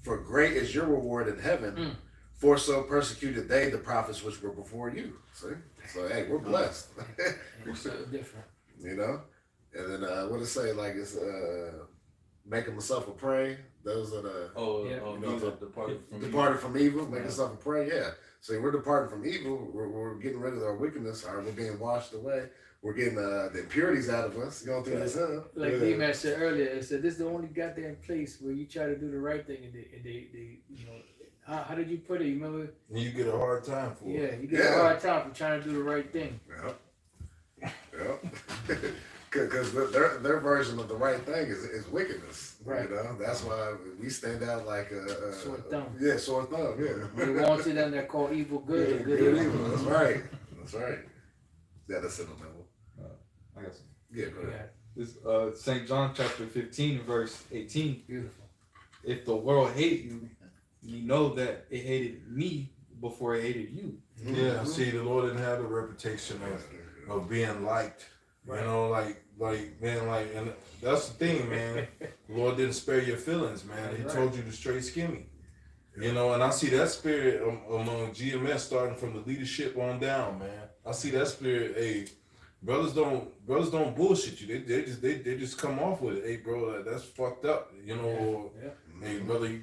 for great is your reward in heaven. For so persecuted they the prophets which were before you." See? So, hey, we're blessed. It's so different. You know? And then, what it say? Like, it's make them suffer prey. Those are the departed from evil, make us suffer prey. Yeah. So we're departing from evil. We're getting rid of our wickedness. We're being washed away. We're getting the impurities out of us. Going through this, Like D-Man said earlier, it said this is the only goddamn place where you try to do the right thing and they you know, how did you put it? You remember? You get a hard time for it. Yeah, you get a hard time for trying to do the right thing. Yeah. Because their version of the right thing is wickedness. Right. You know, that's why we stand out like a sore thumb. Yeah, sore thumb. Yeah. They want it and they're called evil good. Yeah, And good good evil. evil. That's right. That's right. Yeah, that's sentimental. I got some. Yeah, go ahead. This St. John chapter 15, verse 18. Beautiful. "If the world hate you, you know that it hated me before it hated you." Yeah, see, the Lord didn't have the reputation of being liked. You know, like man, like, and that's the thing, man. The Lord didn't spare your feelings, man. He told you to straight skinny. You know, and I see that spirit among GMS starting from the leadership on down, man. I see that spirit, brothers don't bullshit you. They just come off with it. Hey, bro, that's fucked up. You know, or, hey, brother, you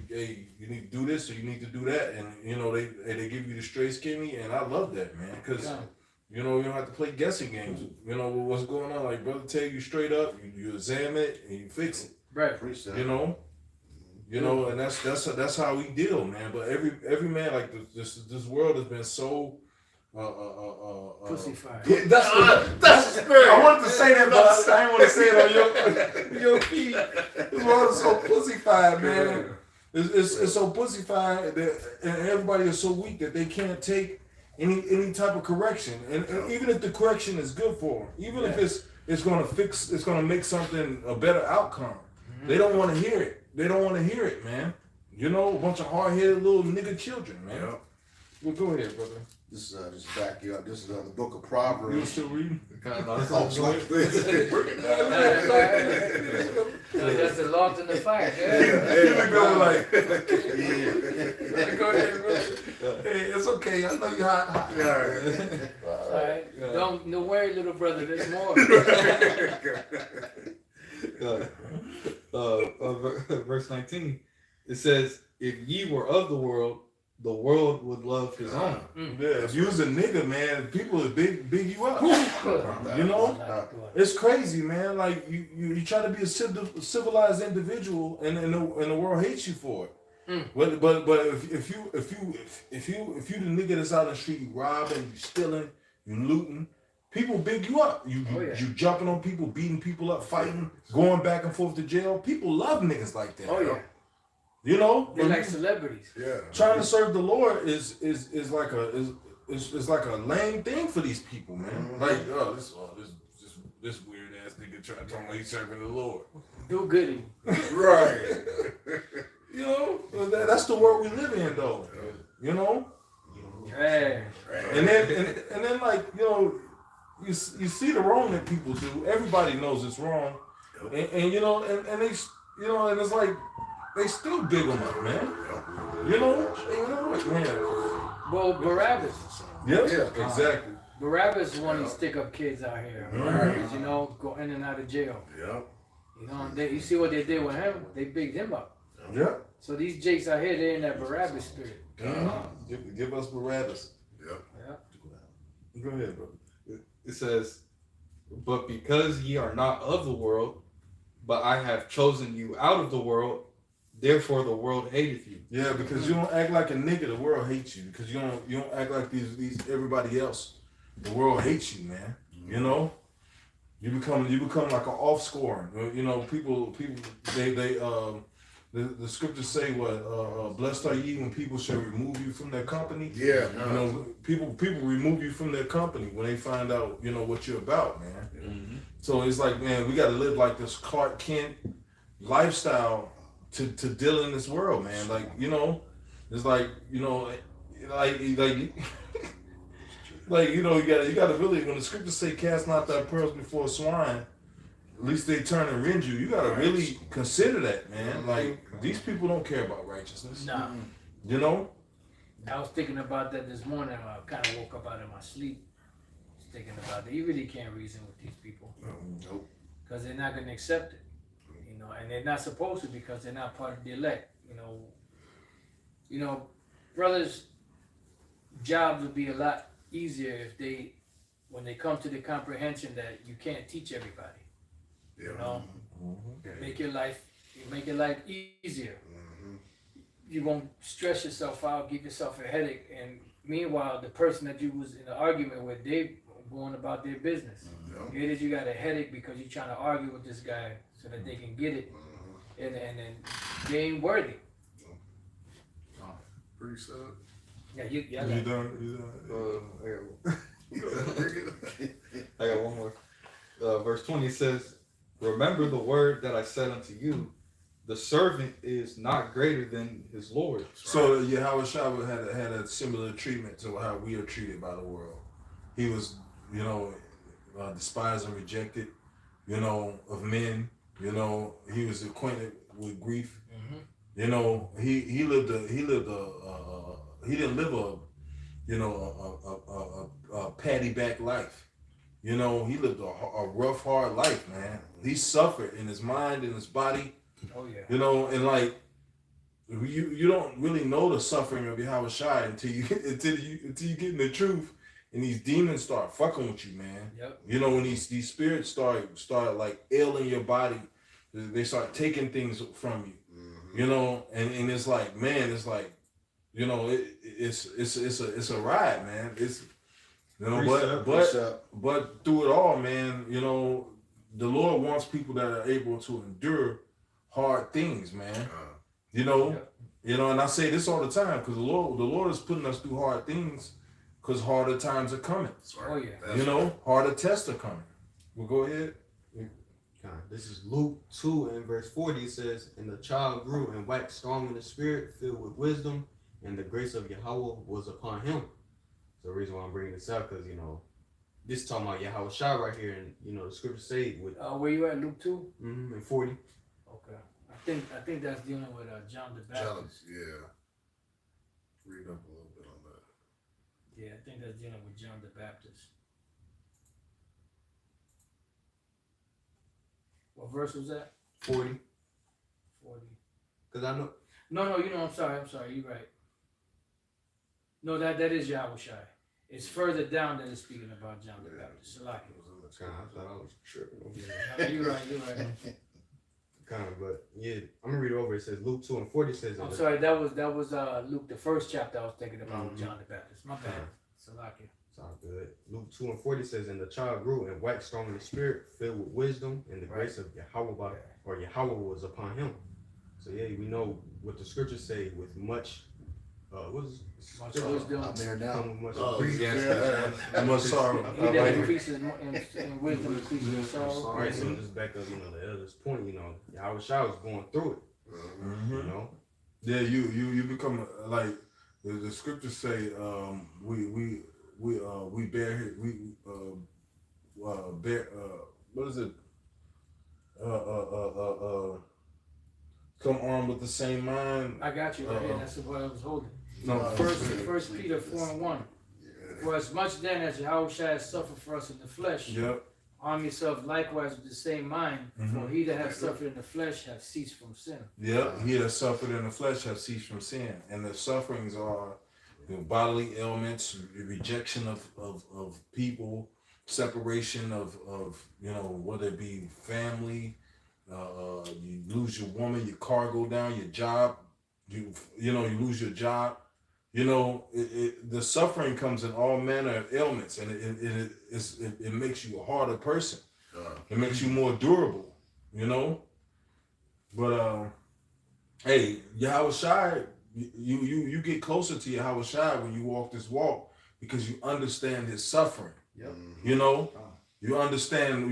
need to do this or you need to do that, and you know they give you the straight skinny, and I love that, man, because you know you don't have to play guessing games. You know what's going on. Like, brother, tell you straight up. You examine it and you fix it. Right. You know, and that's how we deal, man. But every man, like this world has been so pussified. That's the spirit. I wanted to say that, but I didn't want to say it on your feet. This world is so pussified, man. It's so pussified that and everybody is so weak that they can't take any type of correction. And even if the correction is good for them, even if it's gonna make something a better outcome, they don't want to hear it. They don't want to hear it, man. You know, a bunch of hard-headed little nigga children, man. Yep. Well, go ahead, brother. This just back you up. This is the book of Proverbs. You still reading? Oh, That's the Lord in the fire. Go like, go ahead, bro. Hey, it's okay. I know you're hot. All right. Don't worry, little brother. There's more. Verse 19, it says, if ye were of the world would love his own. Yeah, if you was a nigga, man, people would big you up. You know, it's crazy, man. Like you try to be a civilized individual, and the world hates you for it. But if you the nigga that's out in the street, you robbing, you stealing, you looting, people big you up. You jumping on people, beating people up, fighting, going back and forth to jail. People love niggas like that. Oh yeah. You know, they're like celebrities. Yeah. Trying to serve the Lord is like a lame thing for these people, man. Like, this weird ass nigga trying to tell me he's serving the Lord. Do goody. Right. You know, that's the world we live in, though. You know. Right. And then like, you know, you see the wrong that people do. Everybody knows it's wrong, and you know, and they, you know, and it's like. They still big them up, man. You know, man. Well, Barabbas. Yeah, exactly. Barabbas is one of these stick-up kids out here. You know, go in and out of jail. Yep. You know, you see what they did with him? They bigged him up. Yeah. So these jakes out here, they're in that Barabbas spirit. Give us Barabbas. Yep. Go ahead, bro. It says, but because ye are not of the world, but I have chosen you out of the world, therefore the world hateth you. Yeah, because you don't act like a nigga, the world hates you. Because you don't act like these everybody else. The world hates you, man. You know? You become like an off scoring. You know, people the scriptures say what blessed are ye when people shall remove you from their company. Yeah. You know, people remove you from their company when they find out, you know, what you're about, man. Mm-hmm. So it's like, man, we gotta live like this Clark Kent lifestyle to deal in this world, man. Like, you know, it's like, you know, like like, you know, you gotta really, when the scriptures say cast not thy pearls before swine, at least they turn and rend you. You gotta really consider that, man. Like, these people don't care about righteousness. Nah. You know? I was thinking about that this morning. I kind of woke up out of my sleep. Thinking about it. You really can't reason with these people. Nope. Because they're not going to accept it. You know, and they're not supposed to because they're not part of the elect. You know, brothers' jobs would be a lot easier if when they come to the comprehension that you can't teach everybody. Yeah. You know, make your life easier. You won't stress yourself out, give yourself a headache, and meanwhile, the person that you was in an argument with, they going about their business. Here it is, you got a headache because you're trying to argue with this guy so that they can get it, and then they ain't worthy. Pretty sad. Yeah, you You done? I got one more. Verse 20 says, remember the word that I said unto you, the servant is not greater than his Lord. So Yahweh Shah had a similar treatment to how we are treated by the world. He was, you know, despised and rejected, you know, of men. You know, he was acquainted with grief. You know, he didn't live a patty back life. You know, he lived a rough, hard life, man. He suffered in his mind, in his body. Oh yeah. You know, and like you don't really know the suffering of Yahweh Shai until you get in the truth, and these demons start fucking with you, man. Yep. You know, when these spirits start like ailing your body, they start taking things from you. You know, and it's like, man, it's like, you know, it's a ride, man. It's, you know, but through it all, man, you know, the Lord wants people that are able to endure hard things, man. You know, and I say this all the time because the Lord is putting us through hard things because harder times are coming. Oh yeah. You know, harder tests are coming. Well, go ahead. This is Luke 2 and verse 40. It says, "And the child grew and waxed strong in the spirit, filled with wisdom, and the grace of Yahweh was upon him." So the reason why I'm bringing this up, because, you know, this is talking about Yahweh Shai right here, and, you know, the scriptures say with... where you at, Luke 2? And 40. Okay. I think that's dealing with John the Baptist. Yeah. Read up a little bit on that. Yeah, I think that's dealing with John the Baptist. What verse was that? 40. 40. Because I know... No, you know, I'm sorry, you're right. No, that is Yahweh Shai. It's further down that it's speaking about John the Baptist. Salaki. I thought I was tripping. You're right. Kind of, but yeah, I'm gonna read it over. It says Luke 2 and 40 says. I'm sorry, that was Luke the first chapter I was thinking about with John the Baptist. My bad. Salaki. It's all good. Luke 2 and 40 says, "And the child grew and waxed strong in the spirit, filled with wisdom, and the grace of Yahweh or Yahweh was upon him." So yeah, we know what the scriptures say with much. What is much wisdom? I'm there now. Much Much sorrow. He that increases in wisdom increases in sorrow. All right, so just back up, you know, the elder's point. You know, Yahweh Shai was going through it. You know. Yeah, you become like the scriptures say. We bear what is it? Come armed with the same mind. I got you right here. That's what I was holding. No, First Peter 4:1. For as much then as Yahweh Shai has suffered for us in the flesh, arm yourself likewise with the same mind. For he that has suffered in the flesh have ceased from sin. Yeah, he that suffered in the flesh have ceased from sin, and the sufferings are, you know, bodily ailments, rejection of people, separation of you know, whether it be family. You lose your woman, your car go down, your job, you lose your job. You know, the suffering comes in all manner of ailments, and it makes you a harder person. It makes you more durable, you know. But hey, Yahweh Shai, you get closer to Yahweh Shai when you walk this walk because you understand his suffering. Yep. You know, you understand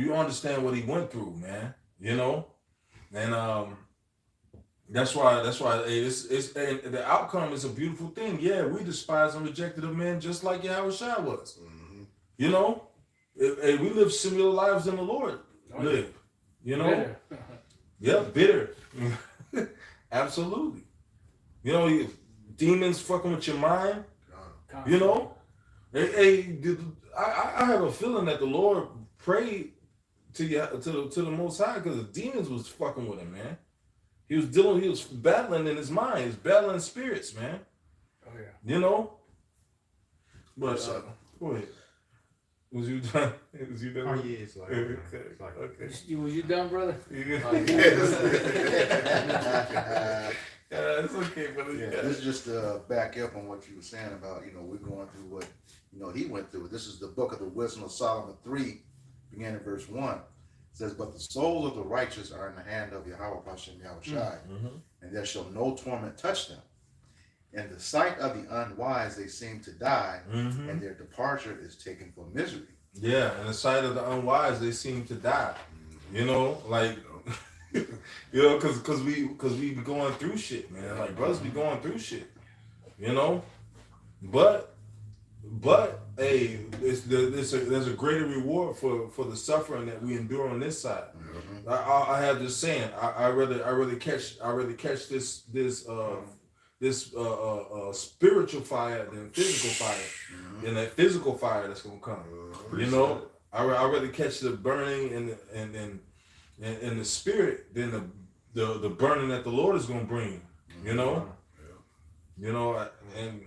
what he went through, man. You know, and that's why it's and the outcome is a beautiful thing. Yeah, we despise and rejected of men just like Yahweh Shai was. You know, we live similar lives than the Lord lived. You know, bitter. Absolutely. You know, demons fucking with your mind. You know, I have a feeling that the Lord prayed to the Most High because the demons was fucking with him, man. He was battling in his mind. He was battling spirits, man. Oh yeah. You know. But go ahead. Was you done? Oh yeah, it's like okay. Was you done, brother? It's okay, brother. This is just to back up on what you were saying about, you know, we're going through what, you know, he went through. This is the book of the Wisdom of Solomon 3, beginning in verse 1. It says, "But the souls of the righteous are in the hand of Yahweh Hashem Yahweh Shai, and there shall no torment touch them. In the sight of the unwise they seem to die, and their departure is taken for misery." Yeah, in the sight of the unwise they seem to die. You know, like, you know, because we be going through shit, man. Like, brothers be going through shit. You know, but hey, there's a greater reward for the suffering that we endure on this side. I have this saying. I rather catch this spiritual fire than physical fire, than that physical fire that's gonna come. You know, I rather catch the burning and the spirit than the burning that the Lord is gonna bring. You know, and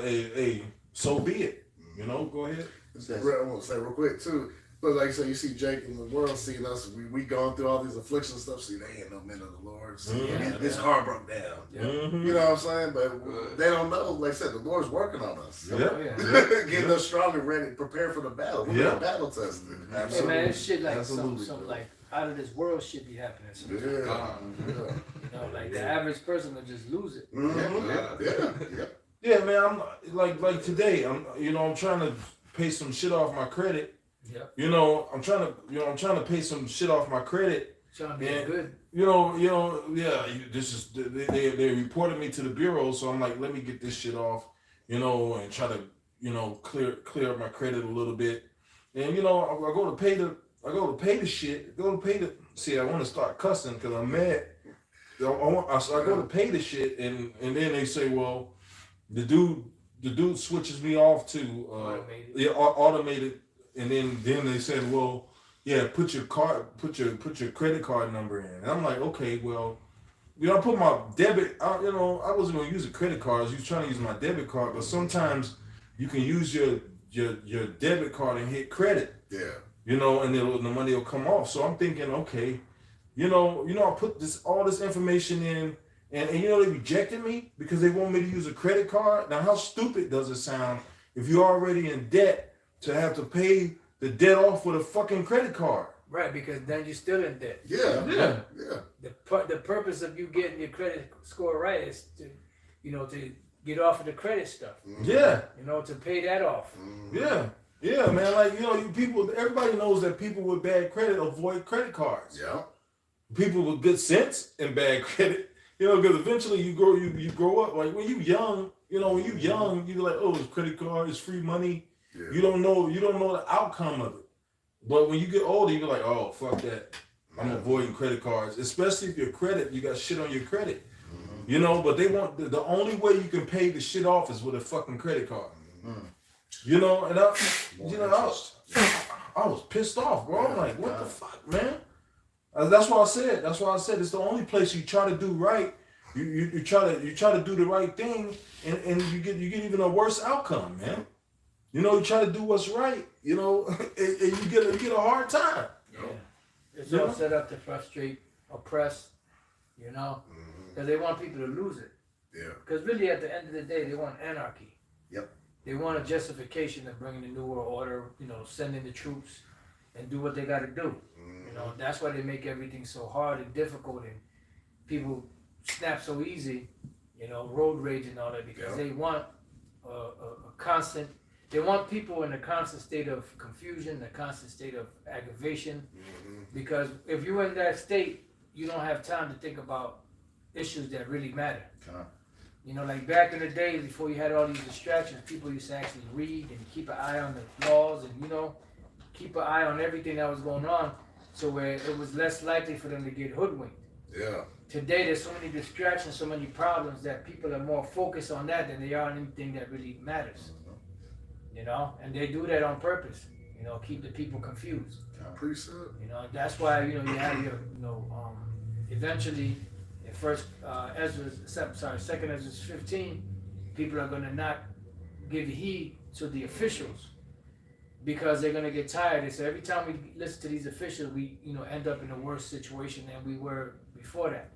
hey, so be it. You know, go ahead. I want to say real quick too. But like I said, you see Jake in the world seeing us. We gone through all these afflictions and stuff. See, they ain't no men of the Lord. See, his car broke down. You know what I'm saying? But they don't know. Like I said, the Lord's working on us. Getting us strong and ready, prepared for the battle. We're battle tested. Hey man, it's shit like some like out of this world shit be happening. You know, like the average person will just lose it. Yeah, man. I'm like today. I'm trying to pay some shit off my credit. Yep. I'm trying to pay some shit off my credit. Trying to be good. This is they reported me to the bureau, so I'm like, let me get this shit off, and try to, clear up my credit a little bit. And I go to pay the shit. See, I want to start cussing because I'm mad. I go to pay the shit, and then they say, well, the dude switches me off to automated. And then they said, well, yeah, put your credit card number in. And I'm like, okay, well, I put my debit. I wasn't gonna use a credit card. I was trying to use my debit card, but sometimes you can use your debit card and hit credit. And the money will come off. So I'm thinking, okay, I put all this information in, and they rejected me because they want me to use a credit card. Now, how stupid does it sound if you're already in debt to have to pay the debt off with a fucking credit card? Right, because then you're still in debt. Yeah. The purpose of you getting your credit score right is to get off of the credit stuff. Yeah. To pay that off. Yeah, man. Like, everybody knows that people with bad credit avoid credit cards. Yeah. People with good sense and bad credit, because eventually you grow up. Like when you young, you're like, oh, it's credit card, it's free money. Yeah. You don't know the outcome of it. But when you get older, you're like, oh, fuck that. I'm avoiding credit cards, especially if you got shit on your credit. But they want the only way you can pay the shit off is with a fucking credit card. And I was pissed off, bro. I'm like, what the fuck, man? That's why I said it's the only place you try to do right. You try to do the right thing, and you get even a worse outcome, man. You try to do what's right, and you get a hard time. Yeah. It's all set up to frustrate, oppress, because they want people to lose it. Yeah. Because really, at the end of the day, they want anarchy. Yep. They want a justification of bringing the New World Order, sending the troops and do what they got to do. That's why they make everything so hard and difficult, and people snap so easy, road rage and all that, because they want a constant. They want people in a constant state of confusion, a constant state of aggravation, because if you're in that state, you don't have time to think about issues that really matter. Like back in the days before you had all these distractions, people used to actually read and keep an eye on the laws and, keep an eye on everything that was going on, so where it was less likely for them to get hoodwinked. Yeah. Today, there's so many distractions, so many problems that people are more focused on that than they are on anything that really matters. And they do that on purpose. Keep the people confused. That's why you have your eventually in Second Ezra 15, people are gonna not give heed to the officials because they're gonna get tired. And so every time we listen to these officials, we end up in a worse situation than we were before that.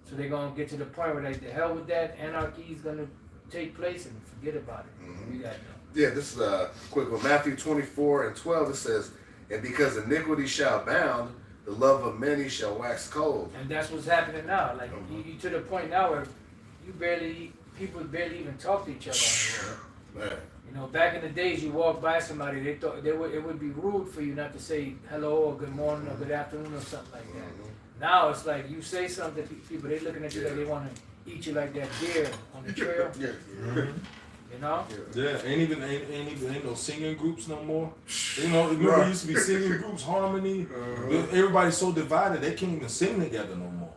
So they're gonna get to the point where the hell with that, anarchy is gonna take place and forget about it. We got this is a quick one. Matthew 24:12, it says, and because iniquity shall abound, the love of many shall wax cold. And that's what's happening now. Like you to the point now where people barely even talk to each other anymore. Back in the days, you walk by somebody, they thought it would be rude for you not to say hello or good morning or good afternoon or something like that. Now it's like you say something to people, they looking at you like they want to eat you like that deer on the trail. Yeah, ain't no singing groups no more. Remember there used to be singing groups, harmony. Everybody's so divided they can't even sing together no more.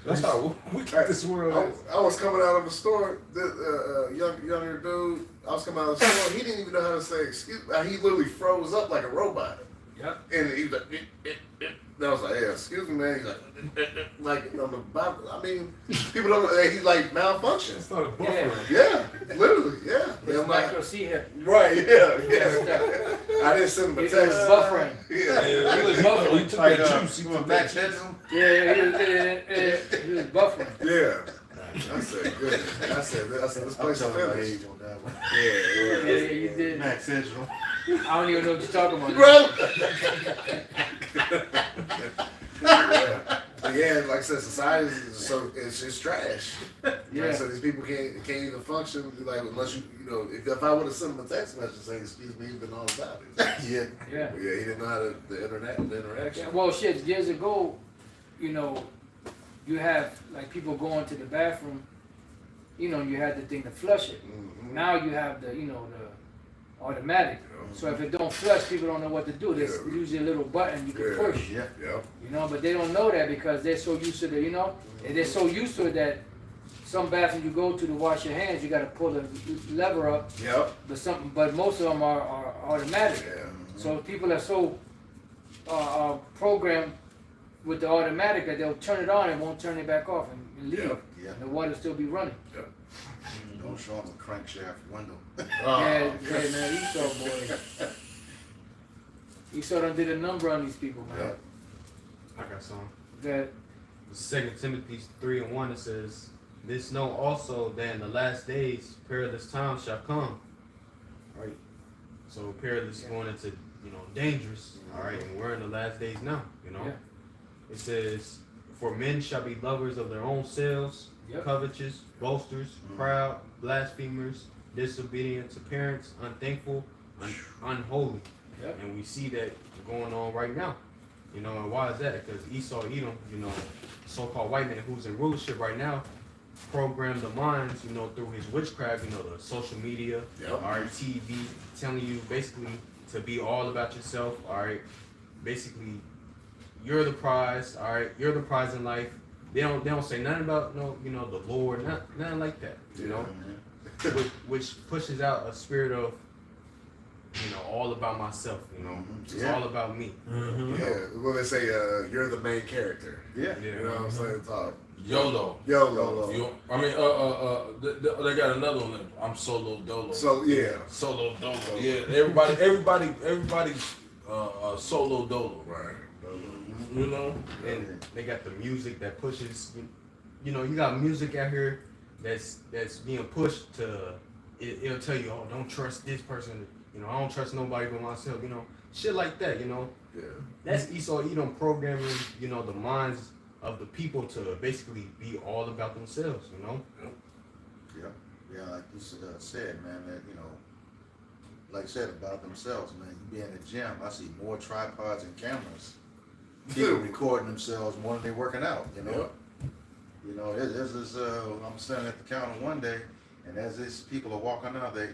That's how wicked this world is. I was coming out of the store. Younger dude. I was coming out of the store. He didn't even know how to say excuse. He literally froze up like a robot. Yep. And he was like, and I was like, yeah, excuse me, man. He's like on the Bible. I mean, people don't. He like malfunctioned. It's not a buffer. Yeah, literally, yeah. It's I'm like, micro C here. right, yeah. I didn't send him a He was text. buffering. Yeah. He was buffering. He took Like, that juice. He you took want that Max juice. Headroom? He was buffering. Yeah. I said, good. I said, this I'm place is telling my finished. age on that one. Yeah, you did. Max Headroom. I don't even know what you're talking about. Yeah, like I said, society is so it's trash. Yeah. Right? So these people can't even function like unless you know if I would have sent him a text message saying excuse me, he'd been all about it. Yeah. Yeah. But yeah, he didn't know how to the interaction. Yeah, well, shit, years ago, you know, you have like people going to the bathroom, you know, and you had the thing to flush it. Mm-hmm. Now you have the, you know, the automatic. So if it don't flush, people don't know what to do. There's usually a little button you can push. Yeah. Yep. You know, but they don't know that because they're so used to the, you know, and they're so used to it that some bathrooms you go to wash your hands, you got to pull the lever up. Yep. But most of them are automatic. Yeah. So people are so programmed with the automatic that they'll turn it on and won't turn it back off and leave. Yep. Yeah. And the water still be running. Don't show them a crankshaft window. Yeah, man, Esau boy. Esau done did a number on these people, man. Yep. I got some. That 2 Timothy 3:1 it says, "This know also that in the last days perilous times shall come." Right. So perilous going into dangerous. All right, and we're in the last days now. Yeah. It says, "For men shall be lovers of their own selves, Yep. covetous, boasters, proud, blasphemers, disobedient to parents, unthankful, unholy." Yep. And we see that going on right now. And why is that? Because Esau, Edom, so-called white man who's in rulership right now, programmed the minds, through his witchcraft, the social media, Yep. all right, TV, telling you basically to be all about yourself, all right. Basically, you're the prize, all right. You're the prize in life. They don't say nothing about the Lord, nothing like that, which pushes out a spirit of all about myself, it's Yeah. all about me. Mm-hmm. Yeah. When they say you're the main character. Yeah. You know what I'm saying? It's all YOLO. YOLO. I mean, they got another one. I'm solo dolo. So yeah. Solo dolo. Yeah, everybody's solo dolo. Right. You know. And they got the music that pushes. You got music out here that's being pushed to. It'll tell you, oh, don't trust this person. I don't trust nobody but myself. Shit like that. Yeah. That's Esau Edom programming. The minds of the people to basically be all about themselves. Yeah, like you said, man, that, like I said about themselves, man, you be in the gym, I see more tripods and cameras. People recording themselves more than they working out, there's this, I'm standing at the counter one day, and as these people are walking out, they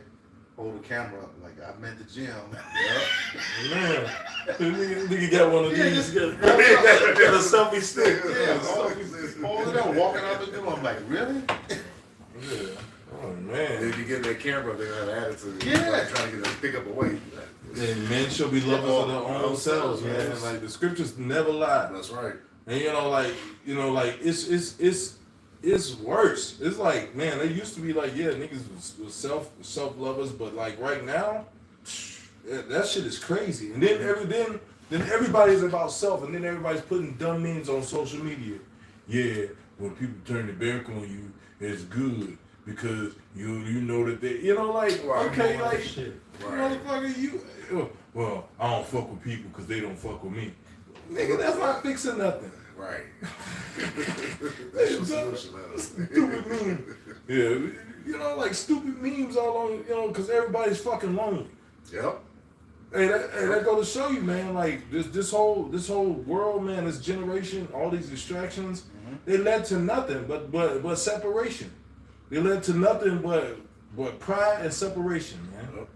hold the camera up, like, I'm at the gym. Man, nigga got one of Yeah, these. just Got a selfie stick. Yeah, holding it up, walking out the door, I'm like, really? Yeah. Oh man. If you get that camera, they're gonna have attitude. Yeah. Like trying to get them pick up a weight. And men shall be lovers of their own selves, man. Yes. Like the scriptures never lie. That's right. And it's worse. It's like, man, they used to be like, yeah, niggas was self lovers, but like right now, that shit is crazy. And then everybody's about self, and then everybody's putting dumb memes on social media. Yeah, when people turn their back on you, it's good because you know that they okay, like Shit. motherfucker, well, I don't fuck with people because they don't fuck with me. Nigga, that's not fixing nothing. Right. That's your solution. Stupid meme. Yeah, like stupid memes all on, because everybody's fucking lonely. Yep. Hey, that go to show you, man. Like this whole world, man, this generation, all these distractions, they led to nothing but separation. They led to nothing but pride and separation, man.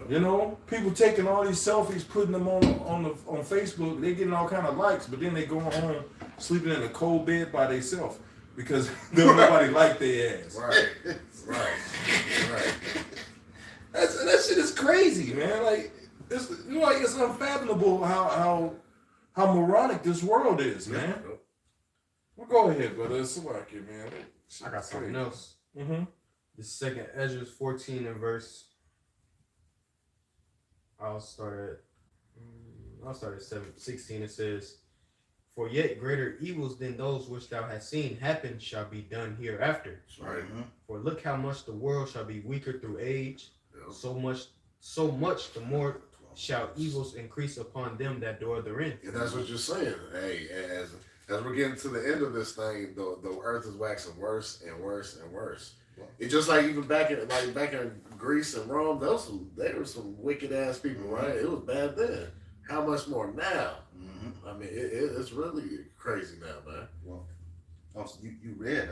You know, people taking all these selfies, putting them on Facebook. They getting all kind of likes, but then they going home sleeping in a cold bed by themselves because don't nobody like their ass. Right. That shit is crazy, man. Like it's it's unfathomable how moronic this world is, man. Well, go ahead, brother. It's like it, man. I got something else. Mm-hmm. The second Ezra 14 and verse. I'll start at 16. It says, "For yet greater evils than those which thou hast seen happen shall be done hereafter. Right. For look how much the world shall be weaker through age. Yep. So much the more shall evils increase upon them that dwell therein." And that's what you're saying. Hey, as we're getting to the end of this thing, the earth is waxing worse and worse and worse. It's just like even back in Greece and Rome, they were some wicked ass people, right? It was bad then. How much more now? I mean, it's really crazy now, man. Well, also you read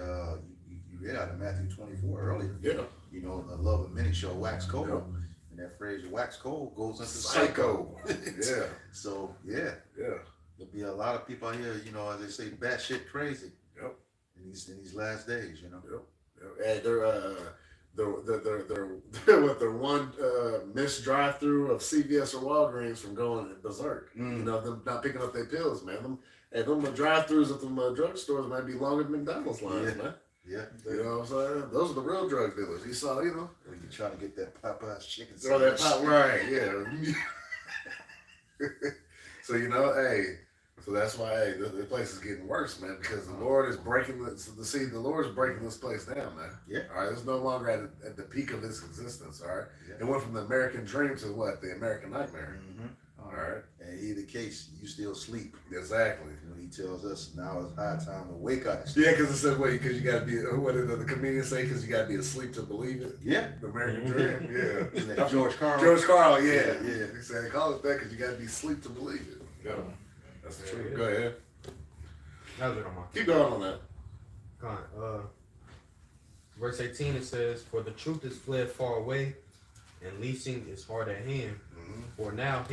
you read out of Matthew 24 earlier. Yeah. You know, the love of many shall wax cold. Yep. And that phrase wax cold goes into Psycho. Yeah. So yeah. There'll be a lot of people out here, you know, as they say, batshit crazy. Yep. In these last days, you know. Yep. And they're one missed drive-through of CVS or Walgreens from going berserk. You know, them not picking up their pills, man. Them drive-throughs at them drugstores might be longer than McDonald's lines, man. Yeah. You know what I'm saying? Those are the real drug dealers. You saw, you know. When you're trying to get that Popeye's chicken Throw that sandwich. pop, right, yeah. So, you know, hey, so that's why, hey, the place is getting worse, man, because the Lord is breaking the Lord is breaking this place down, man. Yeah. All right, it's no longer at the peak of its existence, all right? Yeah. It went from the American dream to what? The American nightmare. All right. And in either case, you still sleep. Exactly. When he tells us now it's high time to wake up. Yeah, because it says, wait, because you got to be, what did the comedian say? Because you got to be asleep to believe it. Yeah. The American dream, yeah. Isn't that George Carl? George Carl, yeah. Yeah. He said, call it that because you got to be asleep to believe it. Yeah. That's the truth. Go ahead. That was it on my. Keep going on that. Go on. Verse 18 it says, "For the truth is fled far away, and leasing is hard at hand. For now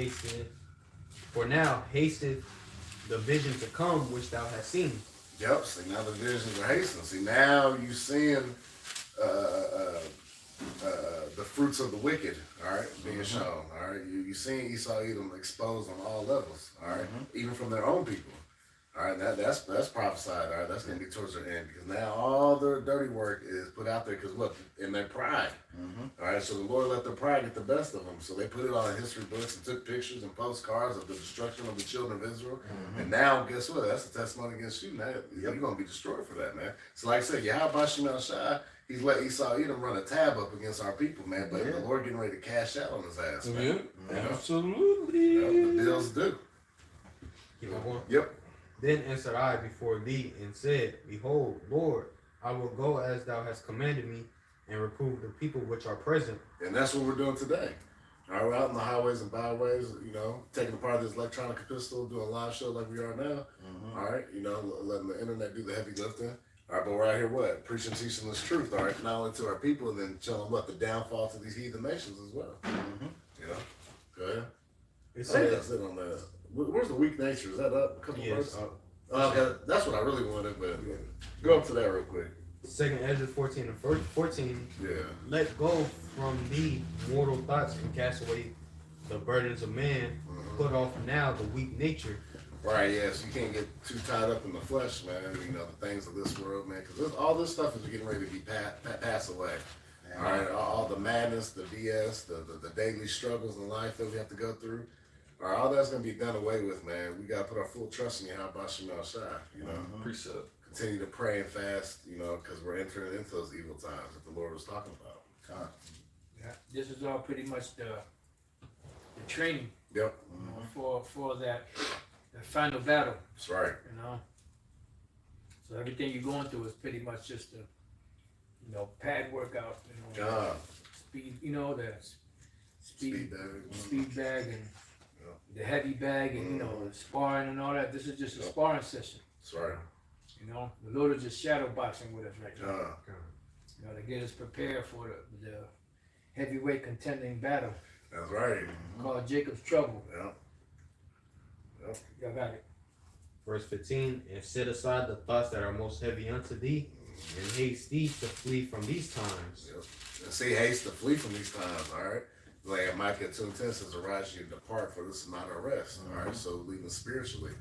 hasteth the vision to come which thou hast seen." Yep. See, now the visions are hastening. See, now you seeing the fruits of the wicked. All right, being shown. All right, you seeing Esau Edom exposed on all levels. All right, even from their own people. All right, that's prophesied. All right, that's going to be towards their end because now all their dirty work is put out there because look, in their pride. All right, so the Lord let their pride get the best of them. So they put it on in history books and took pictures and postcards of the destruction of the children of Israel. And now, guess what? That's a testimony against you. Now you're going to be destroyed for that, man. So like I said, Yahweh Shemel Shai, he's let Esau Edom run a tab up against our people, man. But the Lord getting ready to cash out on his ass, man. Yeah, You know? absolutely. The bills due. Keep on going. Yep. Then answered I before thee and said, Behold, Lord, I will go as thou hast commanded me, and reprove the people which are present. And that's what we're doing today. All right, we're out in the highways and byways, you know, taking apart this electronic pistol, doing a live show like we are now. All right, you know, letting the internet do the heavy lifting. All right, but we're out here what? Preaching, teaching this truth, all right, not only to our people, and then showing them what? The downfall to these heathen nations as well. You know? Go ahead. It I think says, that's it on that. Where's the weak nature? Is that up? A couple yes, verses? Okay, that's what I really wanted, but go up to that real quick. Second Ezra 14 and 14. Yeah. Let go from thee mortal thoughts and cast away the burdens of man. Put off now the weak nature. Right, yes, you can't get too tied up in the flesh, man. You know, the things of this world, man, because all this stuff is getting ready to be pass away. All right, all the madness, the BS, the daily struggles in life that we have to go through. All right, all that's going to be done away with, man. We got to put our full trust in Yahweh Shemel Shai, you know. Precept. Continue to pray and fast, you know, because we're entering into those evil times that the Lord was talking about. Yeah, this is all pretty much the training. Yep. You know, for that the final battle. That's right. You know. So everything you're going through is pretty much just a pad workout. You know, speed. You know the speed bag and the heavy bag and the sparring and all that. This is just a sparring session. That's right. You know, the Lord is just shadow boxing with us right now. You know, to get us prepared for the heavyweight contending battle. That's right. Called Jacob's trouble. Yeah. Y'all got it. Verse 15, and set aside the thoughts that are most heavy unto thee, and haste thee to flee from these times. Yep. And see, haste to flee from these times, all right? Like Micah 2:10 says, arise you and depart, for this is not our rest. All right, so leaving spiritually.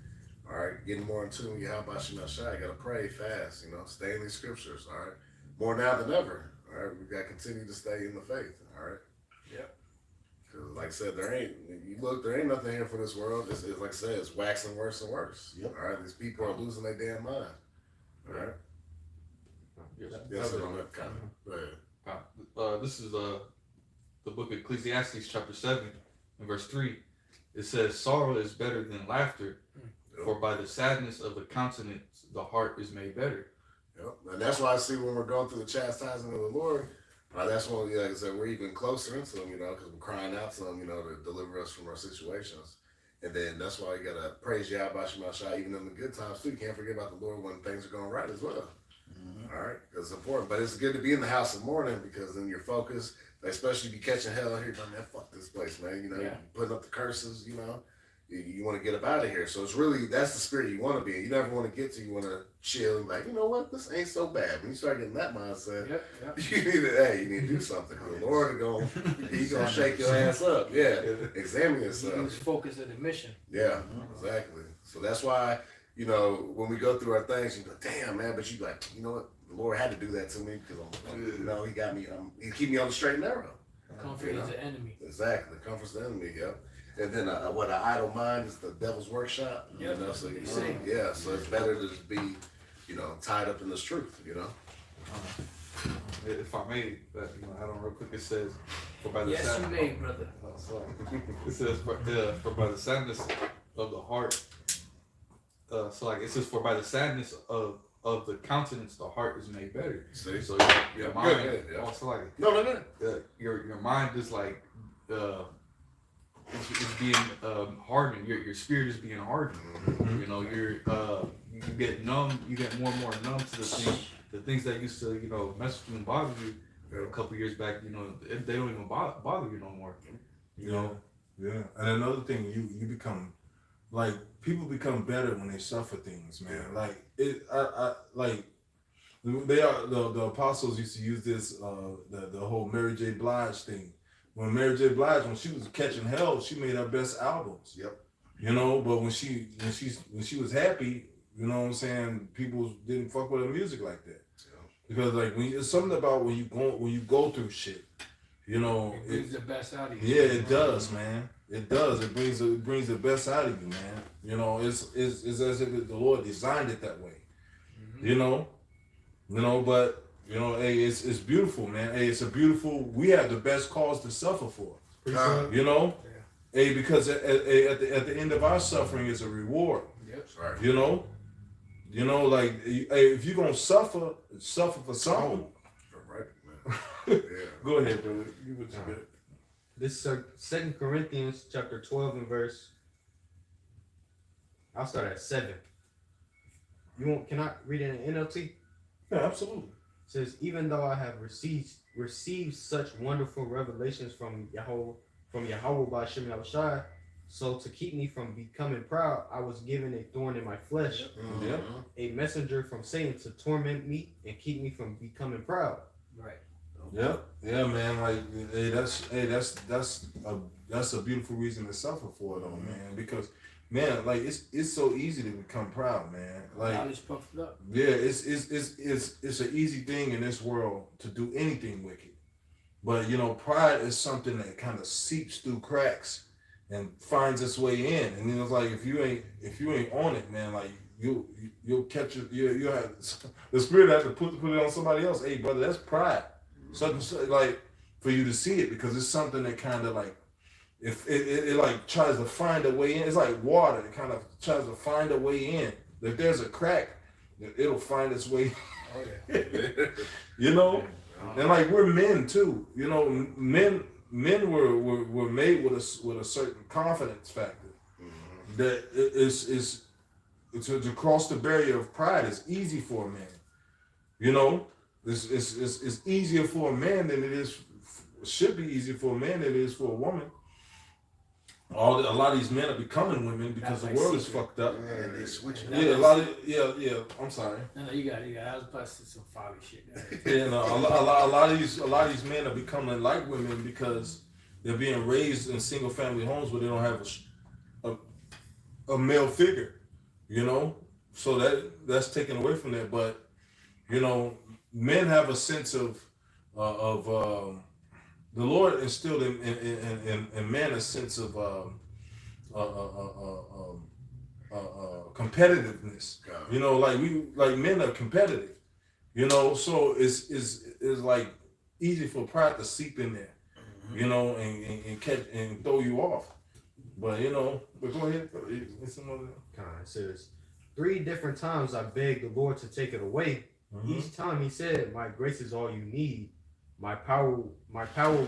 All right, getting more in tune with Yahweh Shemashai. You gotta pray fast, stay in these scriptures, all right? More now than ever. All right, we gotta continue to stay in the faith, all right? Yep. Because like I said, there ain't nothing here for this world. It's like I said, it's waxing worse and worse. Yep. All right, these people are losing their damn mind. All right. Yes, on that kind of. Go ahead. This is the book of Ecclesiastes, chapter 7, and verse 3. It says, sorrow is better than laughter, for by the sadness of the countenance, the heart is made better. Yep. And that's why I see when we're going through the chastising of the Lord, that's when, like I said, we're even closer into Him, because we're crying out to Him, to deliver us from our situations. And then that's why you got to praise Yahweh Shemashai, even in the good times, too. You can't forget about the Lord when things are going right as well. All right? Because it's important. But it's good to be in the house of mourning, because then you're focused, especially if you catching hell here, man, fuck this place, man. You're putting up the curses, You want to get up out of here. So it's really, that's the spirit you want to be in. You never want to get to, you want to chill and be like, you know what, this ain't so bad. When you start getting that mindset, you need to do something. The Lord He's going to shake your ass up. Yeah, examine yourself. Lose focus of the mission. Yeah, exactly. So that's why, when we go through our things, you go, damn, man, but you like, you know what, the Lord had to do that to me because, He got me, He keep me on the straight and narrow. Comfort is the enemy. Exactly, comfort's the enemy, yep. And then an idle mind is the devil's workshop. Yep. So so it's better to just be, tied up in this truth, If I may, add on real quick, it says, for by the Yes, you may, brother. It says, for by the sadness of the heart, it says, for by the sadness of the countenance, the heart is made better. See? So your mind, also your mind is like, it's being hardened. Your spirit is being hardened. You get numb. You get more and more numb to the things that used to mess with you and bother you a couple years back. They don't even bother you no more. Yeah. And another thing, you become like, people become better when they suffer things, man. Like the apostles used to use this the whole Mary J. Blige thing. When Mary J. Blige, when she was catching hell, she made her best albums. Yep. But when she was happy, people didn't fuck with her music like that. Because it's something about when you go through shit, it brings the best out of you. Yeah, it does, man. It does. It brings the best out of you, man. It's as if the Lord designed it that way. But hey, it's beautiful, man. Hey, we have the best cause to suffer for. Hey, because at the end of our suffering is a reward. Yep. Right. If you're gonna suffer for something. Right, man. Yeah. Go ahead, brother. You what you got. This is 2 Corinthians chapter 12 and verse. I'll start at 7. Can I read it in NLT? Yeah, absolutely. It says, even though I have received such wonderful revelations from Yahweh by Shem Yahushai, so to keep me from becoming proud, I was given a thorn in my flesh, a messenger from Satan to torment me and keep me from becoming proud. Right. Yeah, man. Like, that's a beautiful reason to suffer for it, though, man. Because, man, like it's so easy to become proud, man. Like, knowledge puffed up. Yeah, it's an easy thing in this world to do anything wicked, but pride is something that kind of seeps through cracks and finds its way in. And it's like if you ain't on it, man, like you'll catch it. You have the spirit have to put it on somebody else. Hey, brother, that's pride. Something like for you to see it, because it's something that kind of like, if it like tries to find a way in. It's like water. It kind of tries to find a way in. If there's a crack, it'll find its way. Oh, yeah. And like we're men too. Men were made with a certain confidence factor. That is to cross the barrier of pride is easy for a man. It's easier for a man than it is should be easier for a man than it is for a woman. A lot of these men are becoming women because the world is fucked up. Yeah, they switch it. Yeah, a lot of yeah. I'm sorry. No, you got it. I was busting some folly shit. Yeah, no, a lot of these men are becoming like women because they're being raised in single family homes where they don't have a male figure, you know. So that's taken away from that. But you know, men have a sense of the Lord instilled in man a sense of competitiveness. You know, like men are competitive. You know, so it's like easy for pride to seep in there. You know, and catch and throw you off. But you know, but go ahead. It's some other. It says, 3 different times I begged the Lord to take it away. Each time he said, my grace is all you need. My power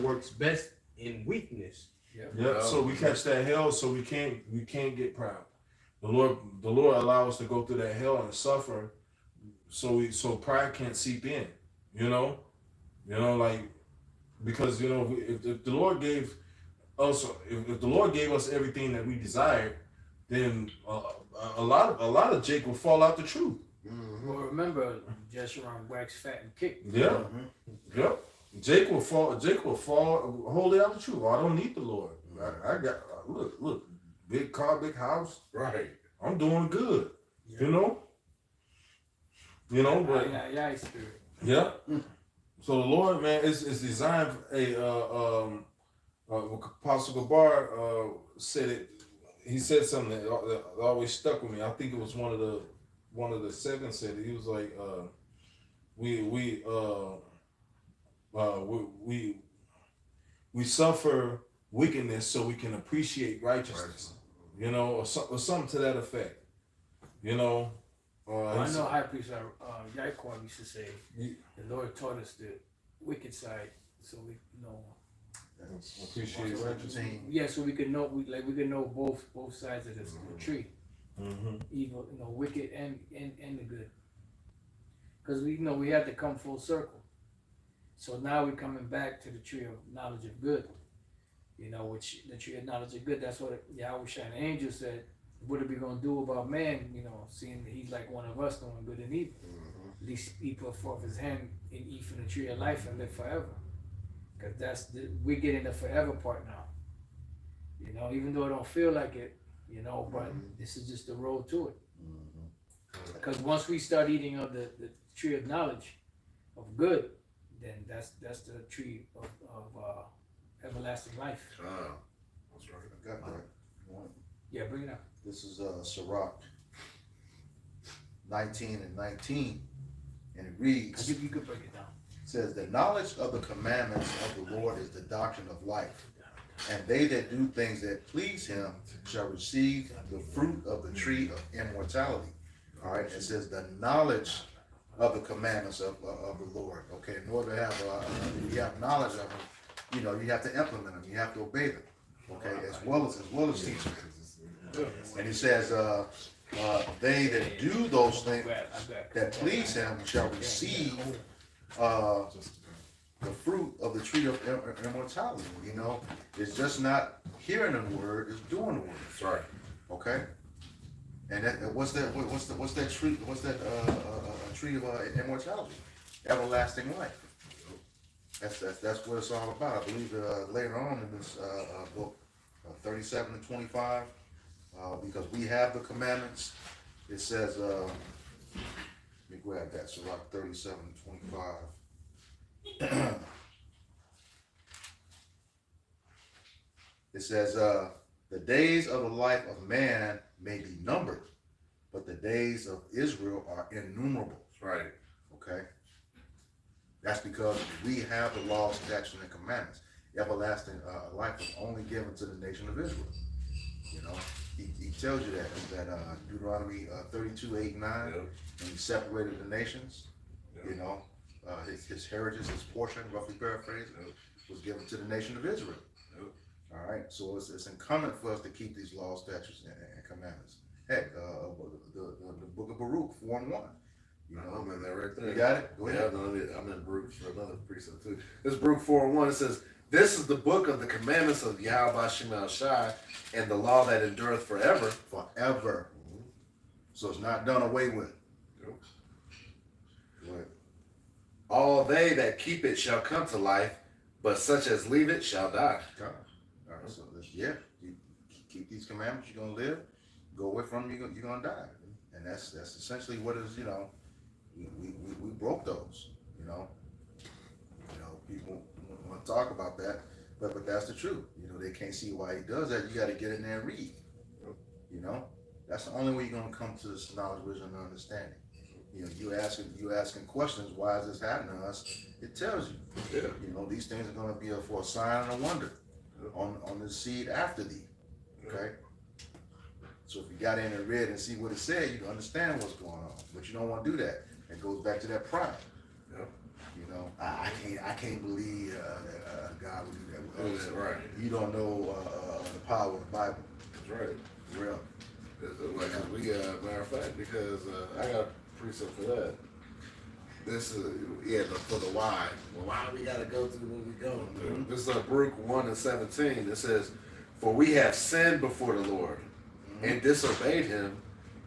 works best in weakness. Yeah. So we catch that hell, so we can't get proud. The Lord allow us to go through that hell and suffer, so pride can't seep in. You know, like because you know if the Lord gave us if the Lord gave us everything that we desired, then a lot of Jake will fall out the truth. Well, remember, just around wax, fat, and kick. Yeah. Yep. Jake will fall wholly out the truth. I don't need the Lord. I got look, big car, big house. Right. I'm doing good. Yeah. You know, but yeah, spirit. yeah. So the Lord, man, is designed Apostle Gabar said it. He said something that always stuck with me. I think it was one of the 7 said it. He was like, we suffer wickedness so we can appreciate righteousness. You know, or something to that effect. You know. I know High Priest Yaquan used to say, the Lord taught us the wicked side, so we know. Appreciate righteousness. Yeah, so we could know we could know both sides of the tree, evil, wicked and the good. Because we had to come full circle. So now we're coming back to the tree of knowledge of good. Which the tree of knowledge of good. That's what Yahweh Shine Angel said. What are we gonna do about man? Seeing that he's like one of us, knowing good and evil. At least he put forth his hand and eat from the tree of life and live forever. Because we're getting the forever part now. Even though it don't feel like it, but this is just the road to it. Because once we start eating of the tree of knowledge of good, then that's the tree of everlasting life. That's right. I got that. Yeah, bring it up. This is Sirach 19 and 19, and it reads. You could break it down. Says the knowledge of the commandments of the Lord is the doctrine of life, and they that do things that please him shall receive the fruit of the tree of immortality. All right, it says the knowledge of the commandments of the Lord. Okay, in order to have if you have knowledge of them, you have to implement them, you have to obey them. Okay, as well as teach them. And he says they that do those things that please him shall receive the fruit of the tree of immortality. It's just not hearing the word; it's doing the word. That's right. Okay. And what's that tree? What's that tree of immortality? Everlasting life. That's what it's all about. I believe later on in this book, 37 and 25, because we have the commandments. It says. Let me grab that. Sirach 37 and 25. It says, the days of the life of man may be numbered, but the days of Israel are innumerable. Right. Okay? That's because we have the laws, statutes, and commandments. Everlasting life was only given to the nation of Israel. He tells you that Deuteronomy 32, 8, 9, and he separated the nations. His heritage, his portion, roughly paraphrased, was given to the nation of Israel. All right, so it's incumbent for us to keep these laws, statutes, and commandments. Heck, the book of Baruch 4:1. I'm in there right there. You got it? Go ahead. Yeah, I'm in Baruch for another precept too. This Baruch 4:1. It says, This is the book of the commandments of Yahweh Shemel Shai and the law that endureth forever. Forever. So it's not done away with. All they that keep it shall come to life, but such as leave it shall die. All right, so you keep these commandments, you're gonna live. Go away from them, you're gonna die. And that's essentially what is, we broke those, people want to talk about that, but that's the truth. They can't see why he does that. You got to get in there and read. That's the only way you're gonna come to this knowledge, wisdom, and understanding. You asking questions. Why is this happening to us? It tells you. Yeah. These things are gonna be for a sign and a wonder on the seed after thee. Okay. So if you got in and read and see what it said, you can understand what's going on. But you don't want to do that. It goes back to that pride. I can't believe that God would do that with us. Right. You don't know the power of the Bible. That's right. Real. Like we got, matter of fact, because I got a precept for that. This is for the why. Well, why we gotta go through what we going through? Mm-hmm. This is Baruch 1:17. It says, "For we have sinned before the Lord, and disobeyed him,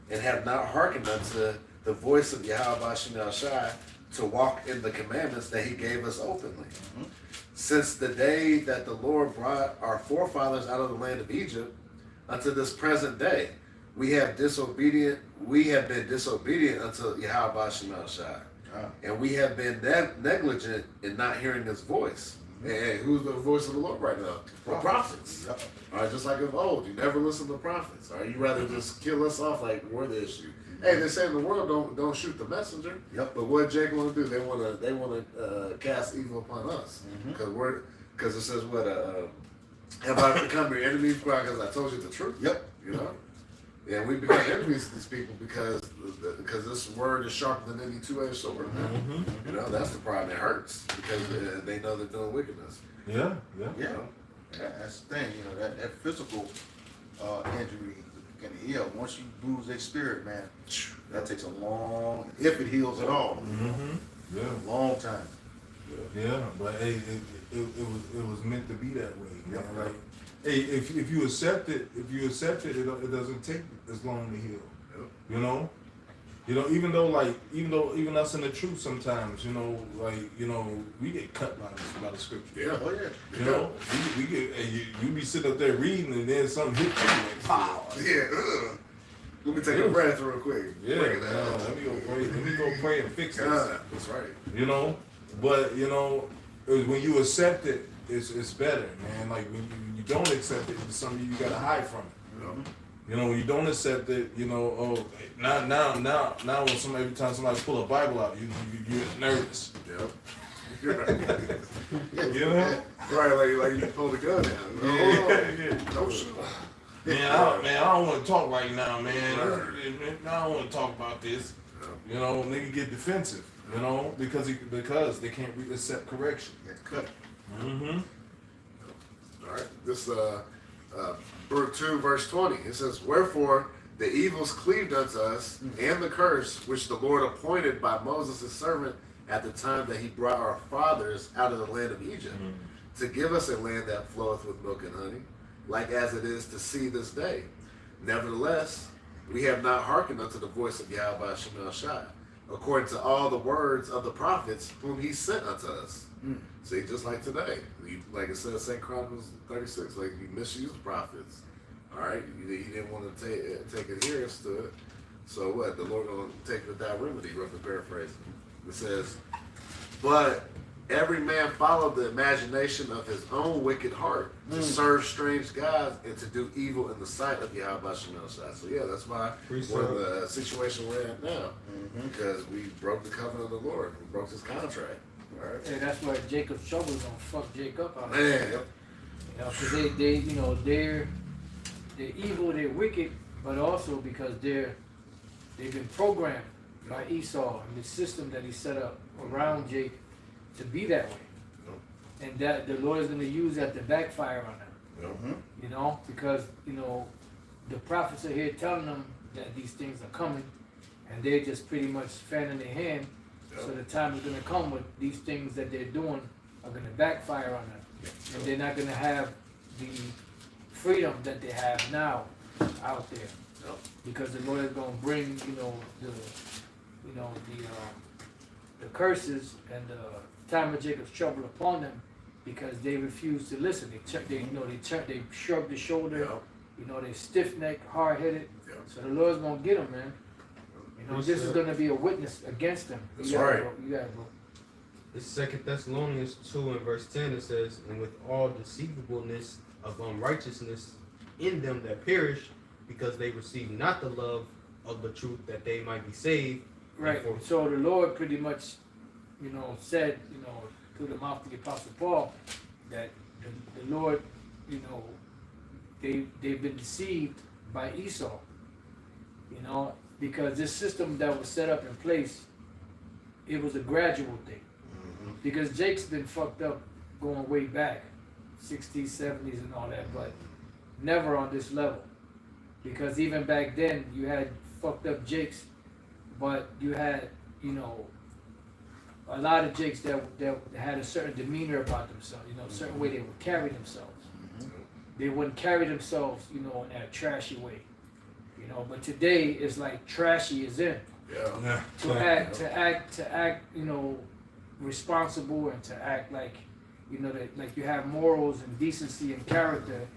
and have not hearkened unto the voice of Yahweh Shemel Shai to walk in the commandments that he gave us openly. Since the day that the Lord brought our forefathers out of the land of Egypt unto this present day, we have been disobedient unto Yahweh Shemel Shai. And we have been negligent in not hearing his voice." And who's the voice of the Lord right now? The prophets. Yep. All right, just like of old, you never listen to prophets. All right, you rather just kill us off like we're the issue. Hey, they say in the world don't shoot the messenger. Yep. But what Jake want to do? They want to cast evil upon us because it says what have I become your enemies because I told you the truth? Yep. And we become enemies to these people because this word is sharper than any two-edged sword. That's the problem. It hurts because they know they're doing wickedness. Yeah. That's the thing. That physical injury can heal. Once you bruise their spirit, man, that takes a long, if it heals at all. Yeah. A long time. Yeah, but hey, it was meant to be that way. Yep. Like, hey, if you accept it, it doesn't take as long to heal. Even us in the truth sometimes, we get cut by the scripture. Yeah. Oh yeah. We get you be sitting up there reading and then something hit you like pow. Yeah. Let me take a breath real quick. Yeah. Let me go pray and fix this. That's right. But when you accept it, it's better, man. Like when you don't accept it, it's something you gotta hide from it. When you don't accept it, now when every time somebody pull a Bible out, you get nervous. Yep. Right, like you pull the gun out. Yeah. Don't shoot. Man, I don't want to talk right now, man. I don't want to talk about this. Nigga get defensive. Because they can't accept correction. Cut. All right. This Baruch 2 verse 20. It says, "Wherefore the evils cleaved unto us, and the curse which the Lord appointed by Moses his servant at the time that he brought our fathers out of the land of Egypt, to give us a land that floweth with milk and honey, like as it is to see this day. Nevertheless, we have not hearkened unto the voice of Yahweh Shemel Shai, according to all the words of the prophets whom he sent unto us." See, just like today, like it says, 2 Chronicles 36, like you misused prophets. All right, you didn't want to take adherence to it. So what? The Lord gonna take it without remedy. Roughly paraphrasing. It says, "But every man followed the imagination of his own wicked heart to serve strange gods and to do evil in the sight of Yahweh Shemel Shai." So yeah, that's why we're in the situation we're at now, because we broke the covenant of the Lord. We broke his contract. All right. And that's why Jacob's trouble is gonna fuck Jacob out. Man. Because they're evil, they're wicked, but also because they've been programmed by Esau and the system that he set up around Jacob to be that way. And that the Lord is going to use that to backfire on them. Because the prophets are here telling them that these things are coming, and they're just pretty much fanning their hand. So the time is going to come with these things that they're doing are going to backfire on them. And they're not going to have the freedom that they have now out there. Yep. Because the Lord is going to bring, the curses and the time of Jacob's trouble upon them because they refuse to listen. They shrug the shoulder. Yep. They stiff necked, hard headed. Yep. So the Lord's going to get them, man. This is going to be a witness against them. That's right. You got it, bro. This 2 Thessalonians 2 and verse 10, it says, and with all deceivableness of unrighteousness in them that perish, because they receive not the love of the truth that they might be saved. Right. So the Lord pretty much, said, through the mouth of the Apostle Paul, that the Lord, they've been deceived by Esau, because this system that was set up in place, it was a gradual thing. Because Jake's been fucked up going way back, 60s, 70s and all that, but never on this level. Because even back then, you had fucked up Jakes, but you had, a lot of Jakes that had a certain demeanor about themselves, a certain way they would carry themselves. They wouldn't carry themselves, in a trashy way. But today, it's like trashy is in. Yeah. To act, responsible and to act like, that like you have morals and decency and character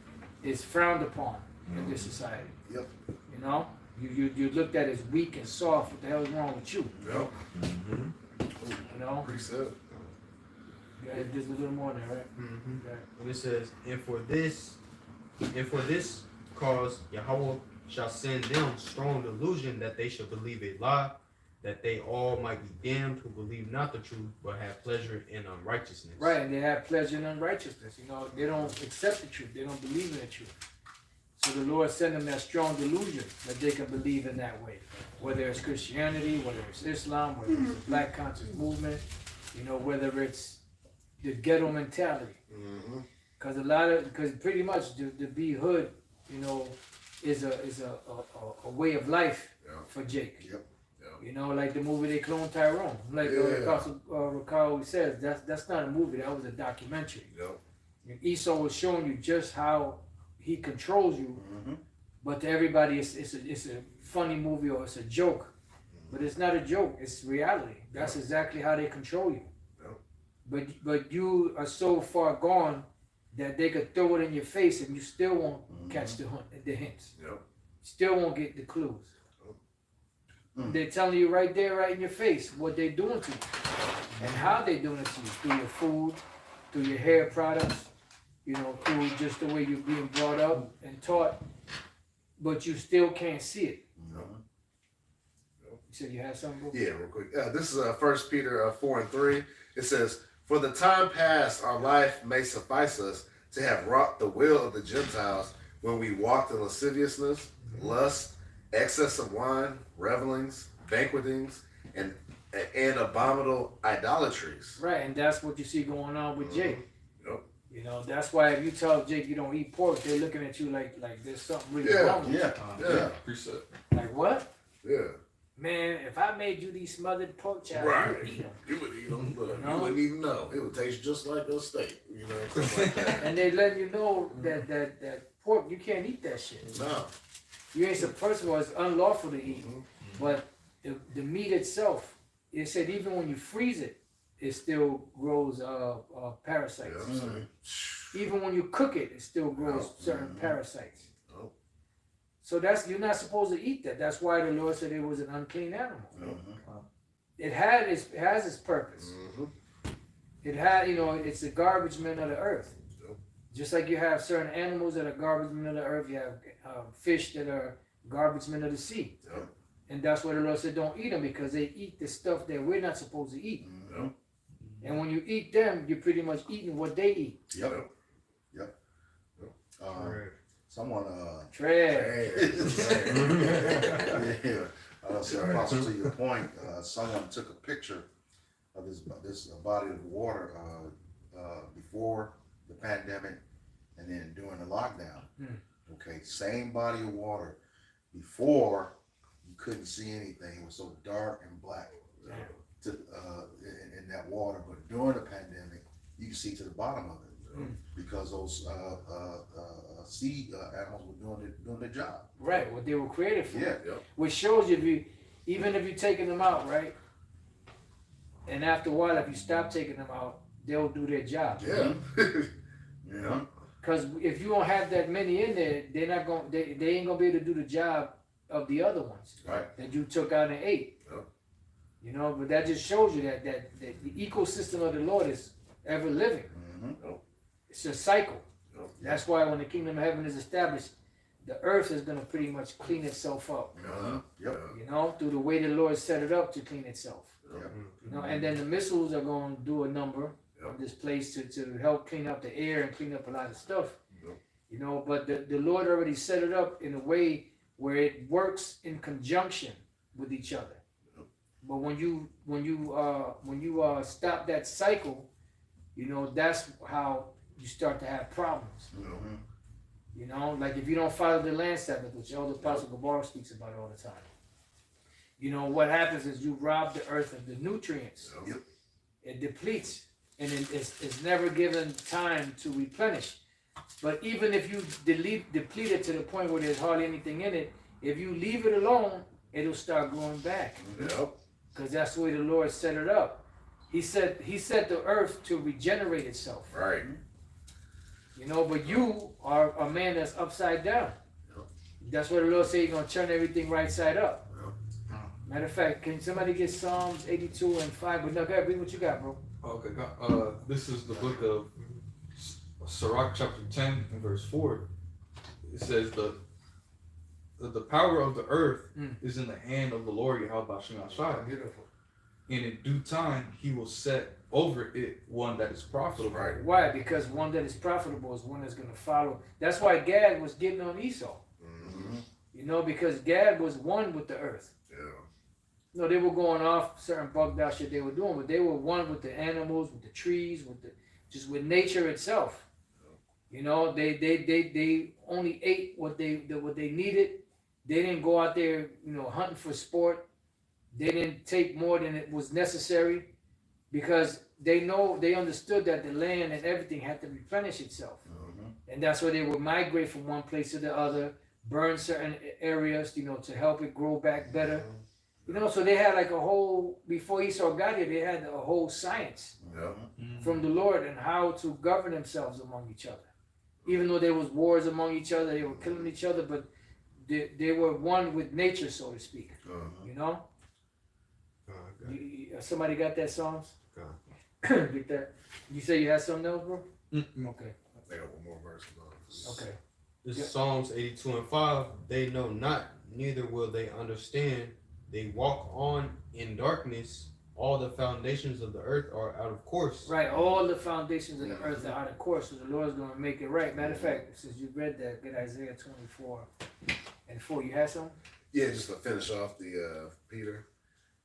is frowned upon in this society. Yep. You looked at as weak and soft. What the hell is wrong with you? Yep. Pretty sad. Yeah, there's a little more there, right? Okay. And it says, and for this cause Yahweh shall send them strong delusion that they shall believe a lie, that they all might be damned who believe not the truth, but have pleasure in unrighteousness. Right, and they have pleasure in unrighteousness. They don't accept the truth. They don't believe in the truth. So the Lord sent them that strong delusion that they can believe in that way. Whether it's Christianity, whether it's Islam, whether it's the Black Conscious Movement, whether it's the ghetto mentality. Because pretty much to be hood, is a way of life for Jake. Yep. Like the movie they cloned Tyrone. Like Apostle Ricardo says, that's not a movie, that was a documentary. Yep. Esau was showing you just how he controls you, but to everybody it's a funny movie or it's a joke. But it's not a joke, it's reality. That's exactly how they control you. But you are so far gone that they could throw it in your face and you still won't catch the hints. Still won't get the clues. They're telling you right there, right in your face, what they're doing to you. And how they're doing it to you. Through your food, through your hair products, through just the way you're being brought up and taught. But you still can't see it. You said you had something, bro? Yeah, real quick. This is 1 Peter 4 and 3. It says, for the time past, our life may suffice us to have wrought the will of the Gentiles when we walked in lasciviousness, lust, excess of wine, revelings, banquetings, and abominable idolatries. Right, and that's what you see going on with Jake. That's why if you tell Jake you don't eat pork, they're looking at you like there's something really wrong with you. Appreciate it. Like what? Yeah. Man, if I made you these smothered pork chops, Right. you would eat them. You would eat them, but you wouldn't even know. It would taste just like a steak, something like that. And they let you know that pork, you can't eat that shit. No. You ain't, first of all, it's unlawful to eat, but the meat itself, it said even when you freeze it, it still grows parasites. Even when you cook it, it still grows certain parasites. So you're not supposed to eat that. That's why the Lord said it was an unclean animal. It has its purpose. It had, it's a garbage man of the earth. Just like you have certain animals that are garbage men of the earth, you have fish that are garbage men of the sea. And that's why the Lord said don't eat them, because they eat the stuff that we're not supposed to eat. And when you eat them, you're pretty much eating what they eat. Someone Trash. So Apostle, to your point, someone took a picture of this body of water before the pandemic and then during the lockdown. Okay, same body of water. Before, you couldn't see anything. It was so dark and black in that water. But during the pandemic, you can see to the bottom of it, because those sea animals were doing their job. Right, what they were created for. Yeah. Which shows you, even if you're taking them out, right? And after a while, if you stop taking them out, they'll do their job. Yeah. Yeah. Because if you don't have that many in there, they're not going. They ain't gonna be able to do the job of the other ones that you took out and ate. Yep. You know, but that just shows you that the ecosystem of the Lord is ever living. It's a cycle. That's why when the kingdom of heaven is established, the earth is gonna pretty much clean itself up. Yep. You know, through the way the Lord set it up to clean itself. Yep. You know, and then the missiles are going to do a number of this place to help clean up the air and clean up a lot of stuff. You know, but the Lord already set it up in a way where it works in conjunction with each other. But when you stop that cycle, you know, that's how you start to have problems. You know, like if you don't follow the land Sabbath, which Elder Apostle Gabar speaks about all the time. You know, what happens is you rob the earth of the nutrients. It depletes, and it's never given time to replenish. But even if you deplete it to the point where there's hardly anything in it, if you leave it alone, it'll start growing back. Because that's the way the Lord set it up. He set the earth to regenerate itself. Right. You know, but you are a man that's upside down. That's what the Lord said, He's going to turn everything right side up. Matter of fact, can somebody get Psalms 82 and 5? But no, go ahead, read what you got, bro. Okay, this is the book of Sirach chapter 10 and verse 4. It says the power of the earth is in the hand of the Lord Yahweh Shemashai. Beautiful. And in due time he will set over it one that is profitable. Right. Why? Because one that is profitable is one that's going to follow. That's why Gad was getting on Esau. You know, because Gad was one with the earth. No, they were going off certain bugged out shit they were doing, but they were one with the animals, with the trees, just with nature itself. You know, they only ate what they needed. They didn't go out there, you know, hunting for sport. They didn't take more than it was necessary, because they understood that the land and everything had to replenish itself. And that's why they would migrate from one place to the other, burn certain areas, you know, to help it grow back better. You know, so they had like a whole, before Esau got here, they had a whole science from the Lord and how to govern themselves among each other. Even though there was wars among each other, they were killing each other, but they were one with nature, so to speak. You know? Somebody got that, Psalms? Get that? You say you had something else, bro? Okay. I got one more verse. Okay. This is Psalms 82 and 5. They know not, neither will they understand. They walk on in darkness. All the foundations of the earth are out of course. Right, all the foundations of the earth are out of course, so the Lord's going to make it right. Matter of fact, since you read that, get Isaiah 24 and 4. You had some? Yeah, just to finish off the Peter.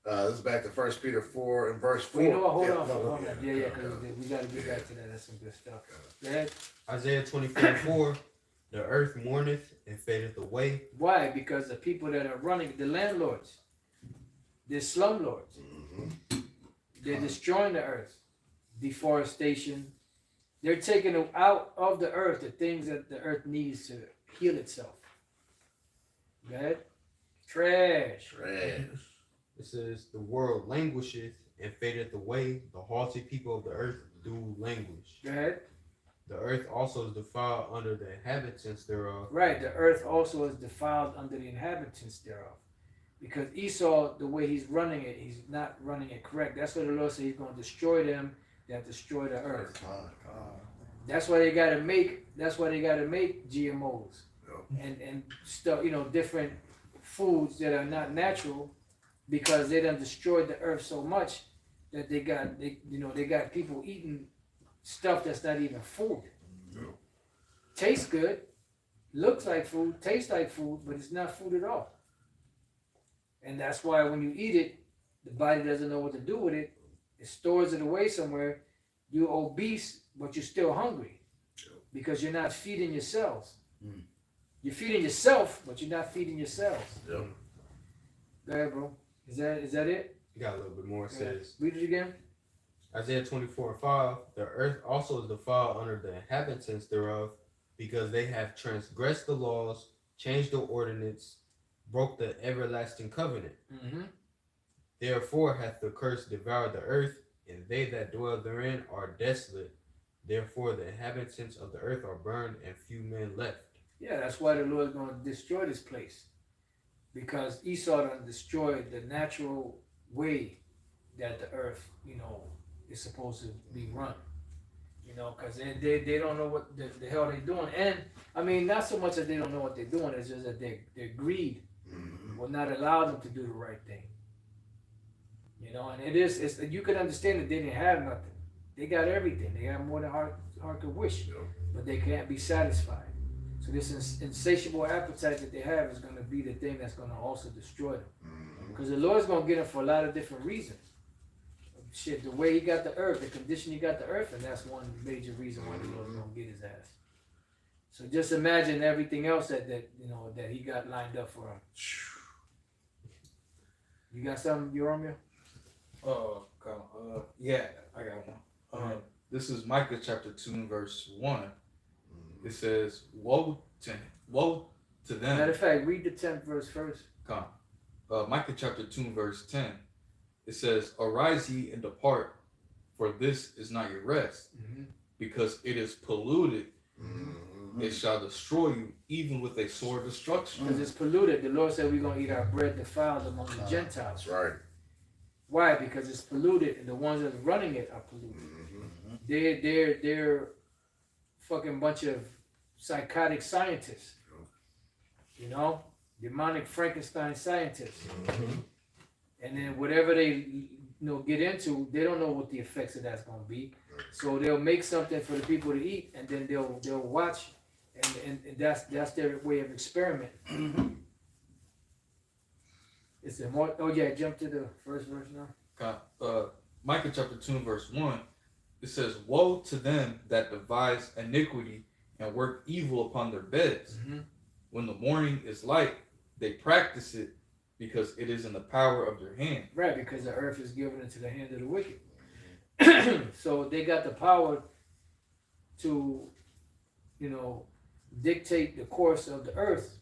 This is back to 1 Peter 4 and verse 4. Well, you know what? Hold on for one minute. Yeah, because we got to get back to that. That's some good stuff. Go ahead. Isaiah 24 and 4. The earth mourneth and fadeth away. Why? Because the people that are running, the landlords, the slumlords, they're destroying the earth. Deforestation. They're taking out of the earth the things that the earth needs to heal itself. Go ahead. Trash. It says, the world languisheth and fadeth away. The haughty people of the earth do languish. Go ahead. The earth also is defiled under the inhabitants thereof. Right, the earth also is defiled under the inhabitants thereof. Because Esau, the way he's running it, he's not running it correct. That's what the Lord said, He's going to destroy them that destroy the earth. That's why they got to make GMOs and stuff, you know, different foods that are not natural, because they done destroyed the earth so much that they got people eating stuff that's not even food. Tastes good, looks like food, tastes like food, but it's not food at all. And that's why when you eat it, the body doesn't know what to do with it. It stores it away somewhere. You're obese, but you're still hungry because you're not feeding your cells. You're feeding yourself, but you're not feeding your cells. Go ahead, bro. Is that it? You got a little bit more. It says, read it again. Isaiah 24:5. The earth also is defiled under the inhabitants thereof, because they have transgressed the laws, changed the ordinance, broke the everlasting covenant. Mm-hmm. Therefore hath the curse devoured the earth, and they that dwell therein are desolate. Therefore the inhabitants of the earth are burned, and few men left. Yeah, that's why the Lord's going to destroy this place. Because Esau done destroyed the natural way that the earth, is supposed to be run. Because they don't know what the hell they're doing. And, I mean, not so much that they don't know what they're doing, it's just that their greed will not allow them to do the right thing. And you can understand that they didn't have nothing. They got everything. They got more than heart could wish. But they can't be satisfied. So this insatiable appetite that they have is going to be the thing that's going to also destroy them. Because the Lord's going to get them for a lot of different reasons. Shit, the way he got the earth, the condition he got the earth, and that's one major reason why the Lord's going to get his ass. So just imagine everything else that he got lined up for him. You got something, Yoromia? Yeah, I got one. This is Micah chapter 2, verse 1. It says, woe to them. Matter of fact, read the 10th verse first. Micah chapter 2, verse 10. It says, arise ye and depart, for this is not your rest, because it is polluted. It shall destroy you, even with a sore destruction. Because it's polluted. The Lord said we're going to eat our bread defiled among the Gentiles. That's right. Why? Because it's polluted, and the ones that's running it are polluted. They're fucking bunch of psychotic scientists. Demonic Frankenstein scientists. And then whatever they get into, they don't know what the effects of that's gonna be. So they'll make something for the people to eat, and then they'll watch, and that's their way of experiment. Is there more? Oh yeah, jump to the first verse now. Micah chapter 2, verse 1. It says, woe to them that devise iniquity and work evil upon their beds. When the morning is light, they practice it, because it is in the power of their hand. Right, because the earth is given into the hand of the wicked. So they got the power to, dictate the course of the earth,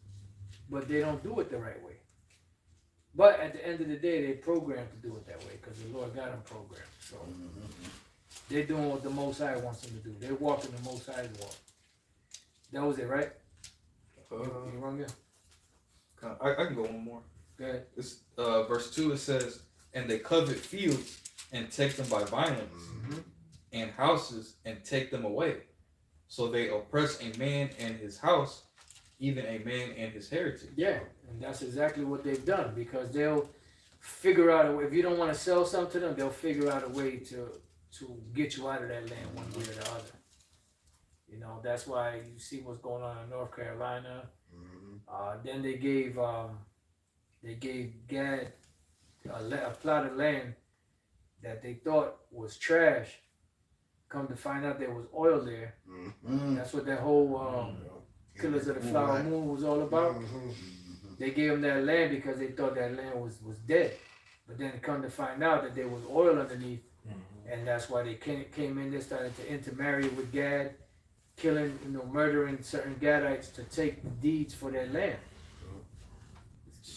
but they don't do it the right way. But at the end of the day, they're programmed to do it that way, because the Lord got them programmed. So they're doing what the Most High wants them to do. They're walking the Most High's walk. That was it, right? You wrong, yeah? I can go one more. Okay. It's, verse 2, it says, and they covet fields and take them by violence, and houses and take them away. So they oppress a man and his house, even a man and his heritage. Yeah, and that's exactly what they've done, because they'll figure out a way. If you don't want to sell something to them, they'll figure out a way to get you out of that land one way or the other. That's why you see what's going on in North Carolina. Then they gave Gad a plot of land that they thought was trash. Come to find out there was oil there. That's what that whole Killers of the Flower Moon was all about. They gave them that land because they thought that land was dead. But then come to find out that there was oil underneath. And that's why they came in there, started to intermarry with Gad, killing, murdering certain Gadites to take the deeds for their land.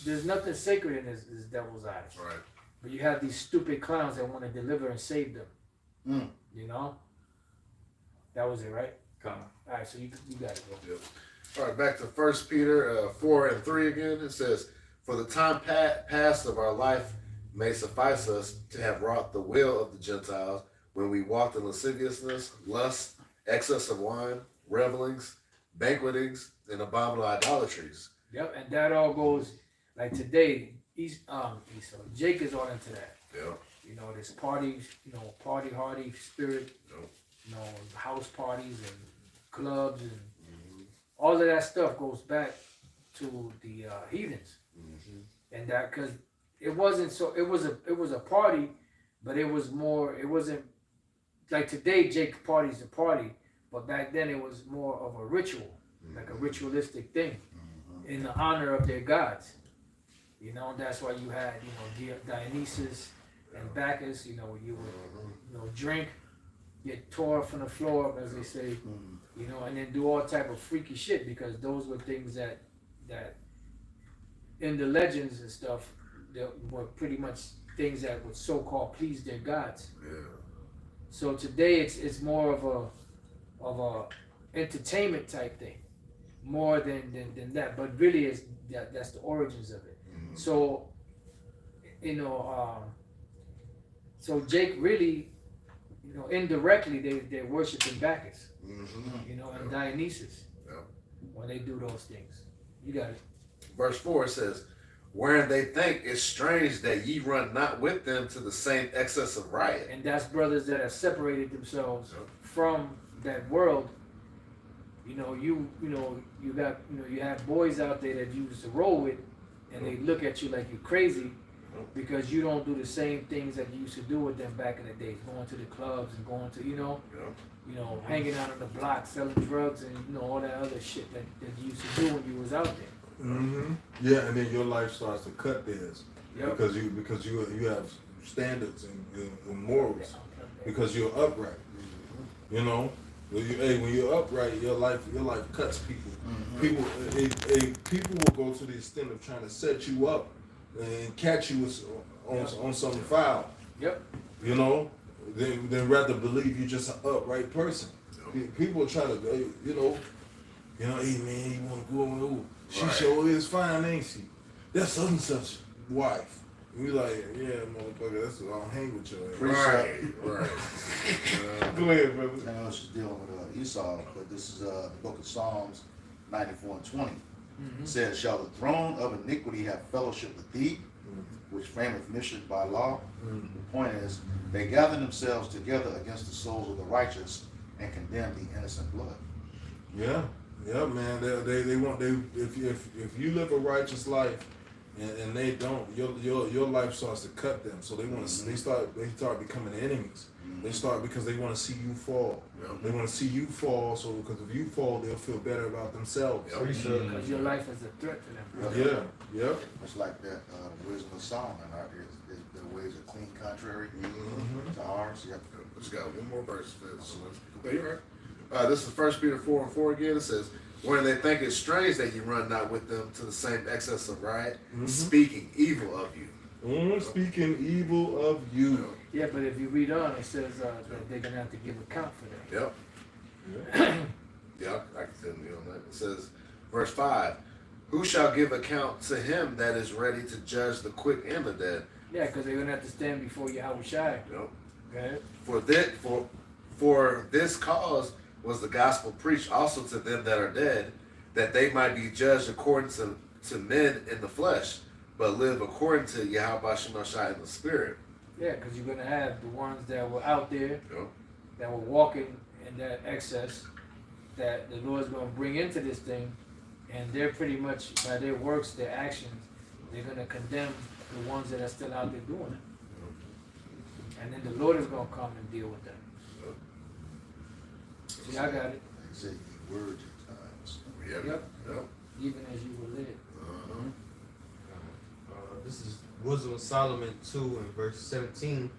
There's nothing sacred in this devil's eyes. Right. But you have these stupid clowns that want to deliver and save them. That was it, right? All right, so you got it, bro. Yep. All right, back to 1 Peter 4 and 3 again. It says, for the time past of our life may suffice us to have wrought the will of the Gentiles when we walked in lasciviousness, lust, excess of wine, revelings, banquetings, and abominable idolatries. Yep, and that all goes, like today, Jake is all into that. Yeah. This parties, party hardy spirit, house parties and clubs and all of that stuff goes back to the heathens. And that, because it wasn't so, it was a party, but it wasn't like today Jake party's a party, but back then it was more of a ritual, like a ritualistic thing in the honor of their gods. That's why you had, Dionysus and Bacchus, you know, you would, drink, get tore from the floor, as they say, you know, and then do all type of freaky shit, because those were things that in the legends and stuff, that were pretty much things that would so-called please their gods. Yeah. So today it's more of a entertainment type thing, more than that. But really, that's the origins of it. So, you know, so Jake really, you know, indirectly they're worshiping Bacchus, you know, and Dionysus when they do those things. You got it. Verse 4 says, wherein they think it strange that ye run not with them to the same excess of riot. And that's brothers that have separated themselves from that world. You know, you have boys out there that you used to roll with, and they look at you like you're crazy because you don't do the same things that you used to do with them back in the days, going to the clubs and going to, you know, hanging out on the block, selling drugs, and you know all that other shit that you used to do when you was out there. Yeah, and then your life starts to cut theirs because you have standards and morals because you're upright. You know, when you're upright, your life cuts people. People will go to the extent of trying to set you up and catch you on something foul. You know, then rather believe you're just an upright person. People try to, hey man, you want to go over? She sure is fine, ain't she? That's such and such wife. We like, yeah, motherfucker, that's what I'll hang with your ass. Right. Go ahead, brother. Now she's dealing with Esau, but this is the book of Psalms 94 and 20. It says, shall the throne of iniquity have fellowship with thee, which frameth mischief by law? The point is, they gather themselves together against the souls of the righteous and condemn the innocent blood. Yeah, man. If you live a righteous life and they don't, your life starts to cut them. So they start becoming enemies. They start because they want to see you fall. They want to see you fall. So because if you fall, they'll feel better about themselves. Because your life is a threat to them. Yeah. It's like that wisdom of Solomon. Their ways are clean contrary to ours. Just got one more verse. You're right. This is 1 Peter 4 and 4 again. It says, when they think it strange that you run not with them to the same excess of riot, speaking evil of you. Speaking evil of you. Yeah, but if you read on, it says that they're going to have to give account for that. Yeah, I can tell you on that. It says, verse 5, who shall give account to him that is ready to judge the quick and the dead? Yeah, because they're going to have to stand before Yahweh Shai. Okay. For this cause was the gospel preached also to them that are dead, that they might be judged according to men in the flesh, but live according to Yahweh Shai in the spirit. Yeah, because you're going to have the ones that were out there, that were walking in that excess, that the Lord's going to bring into this thing, and they're pretty much, by their works, their actions, they're going to condemn the ones that are still out there doing it. And then the Lord is going to come and deal with them. See, I got it. They say ye were Gentiles. Yep. Even as you were led. This is Wisdom of Solomon 2 and verse 17. It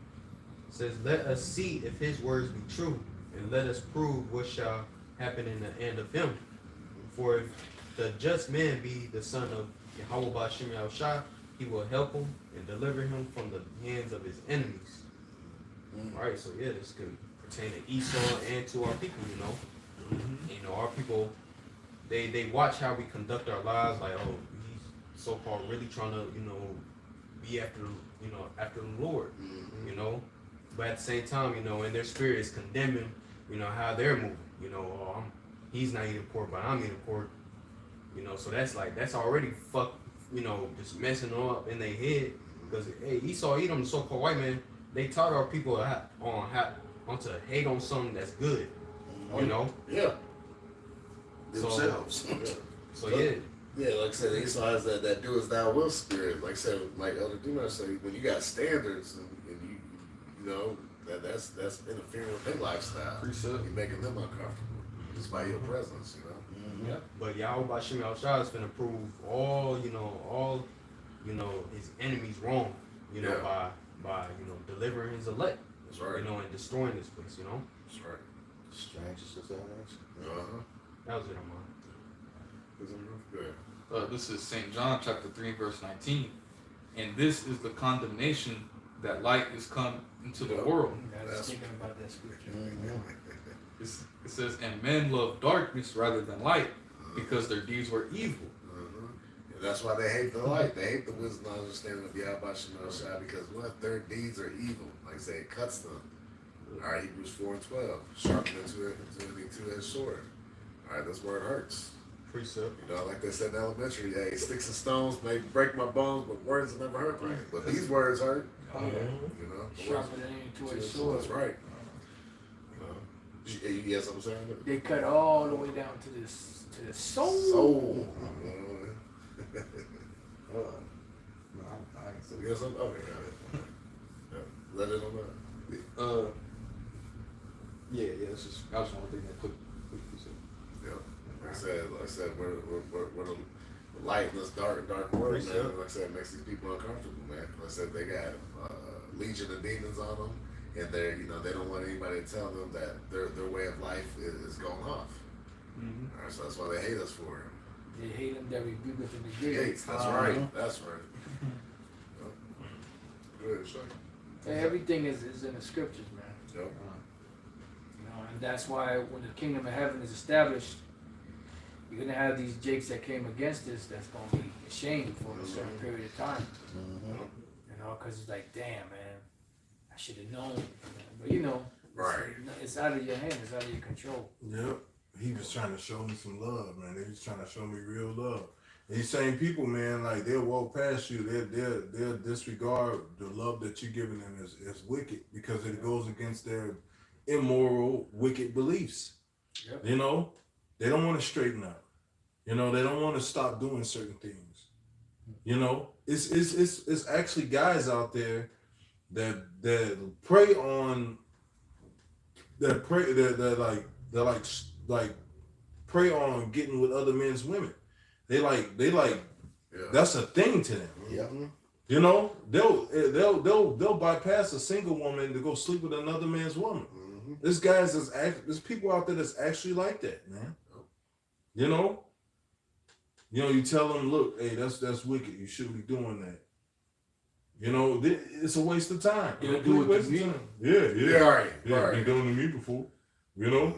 says, let us see if his words be true, and let us prove what shall happen in the end of him. For if the just man be the son of Yahweh Ba'Shem Yahushua, he will help him and deliver him from the hands of his enemies. Alright, so yeah, this could pertain to Esau and to our people, You know, our people, they watch how we conduct our lives, like, oh, he's so-called really trying to, be after the Lord, But at the same time, in their spirit is condemning, how they're moving, he's not eating pork, but I'm eating pork, so that's already just messing them up in their head, because, hey, Esau, Edom, the so-called white man, they taught our people on to hate on something that's good, Yeah. Themselves. Yeah, like I said, Esau has that do as thou will spirit. Like I said, like Elder Dumas said, when you got standards and that's interfering with their lifestyle. You're making them uncomfortable just by your presence, Yeah. But Yahweh Ba'Shem Yahushua is going to prove all his enemies wrong, by by delivering his elect. That's right. And destroying this place. That's right. Strangest desires. That was it on mine. Good. This is St. John chapter 3 verse 19. And this is the condemnation that light is come into the world. I was thinking about that scripture. It says, and men love darkness rather than light because their deeds were evil. And that's why they hate the light. They hate the wisdom and understanding of Yahweh Shai because what? Their deeds are evil. Like I say, it cuts them. All right, Hebrews 4:12. Sharpen into any two-edged sword. All right, this word hurts. Precept. Like they said in elementary, hey, sticks and stones may break my bones, but words never hurt me. But these words hurt. Sharper than any two-edged sword. That's right. You had something to say? They cut all the way down to the soul. Soul. I can say You got something? Okay, got it. Let it on that. Yeah, it's just I just want to think that quick. Yeah. Like I said, we're the light in this dark world, man. Like I said, it makes these people uncomfortable, man. Like I said, they got legion of demons on them, and they're they don't want anybody to tell them that their way of life is going off. All right, so that's why they hate us for it. They hate them that rebuke us in the gates. That's right. That's right. Good. Everything is in the scriptures, man. Yep. And that's why when the kingdom of heaven is established, you're gonna have these jakes that came against us that's gonna be ashamed for a certain period of time. Because it's like, damn, man, I should have known. But Right. it's out of your hand, it's out of your control. Yep. He was trying to show me some love, man. They was trying to show me real love. These same people, man, like they'll walk past you, they'll disregard the love that you're giving them as wicked because it goes against their immoral, wicked beliefs. Yep. They don't want to straighten up. They don't want to stop doing certain things. It's actually guys out there that prey on that prey on getting with other men's women. They like that's a thing to them. Yeah. They'll bypass a single woman to go sleep with another man's woman. There's people out there that's actually like that, man. You tell them, look, hey, that's wicked. You shouldn't be doing that. It's a waste of time. You'll do it to me. Yeah. Right. Been done to me before. Try to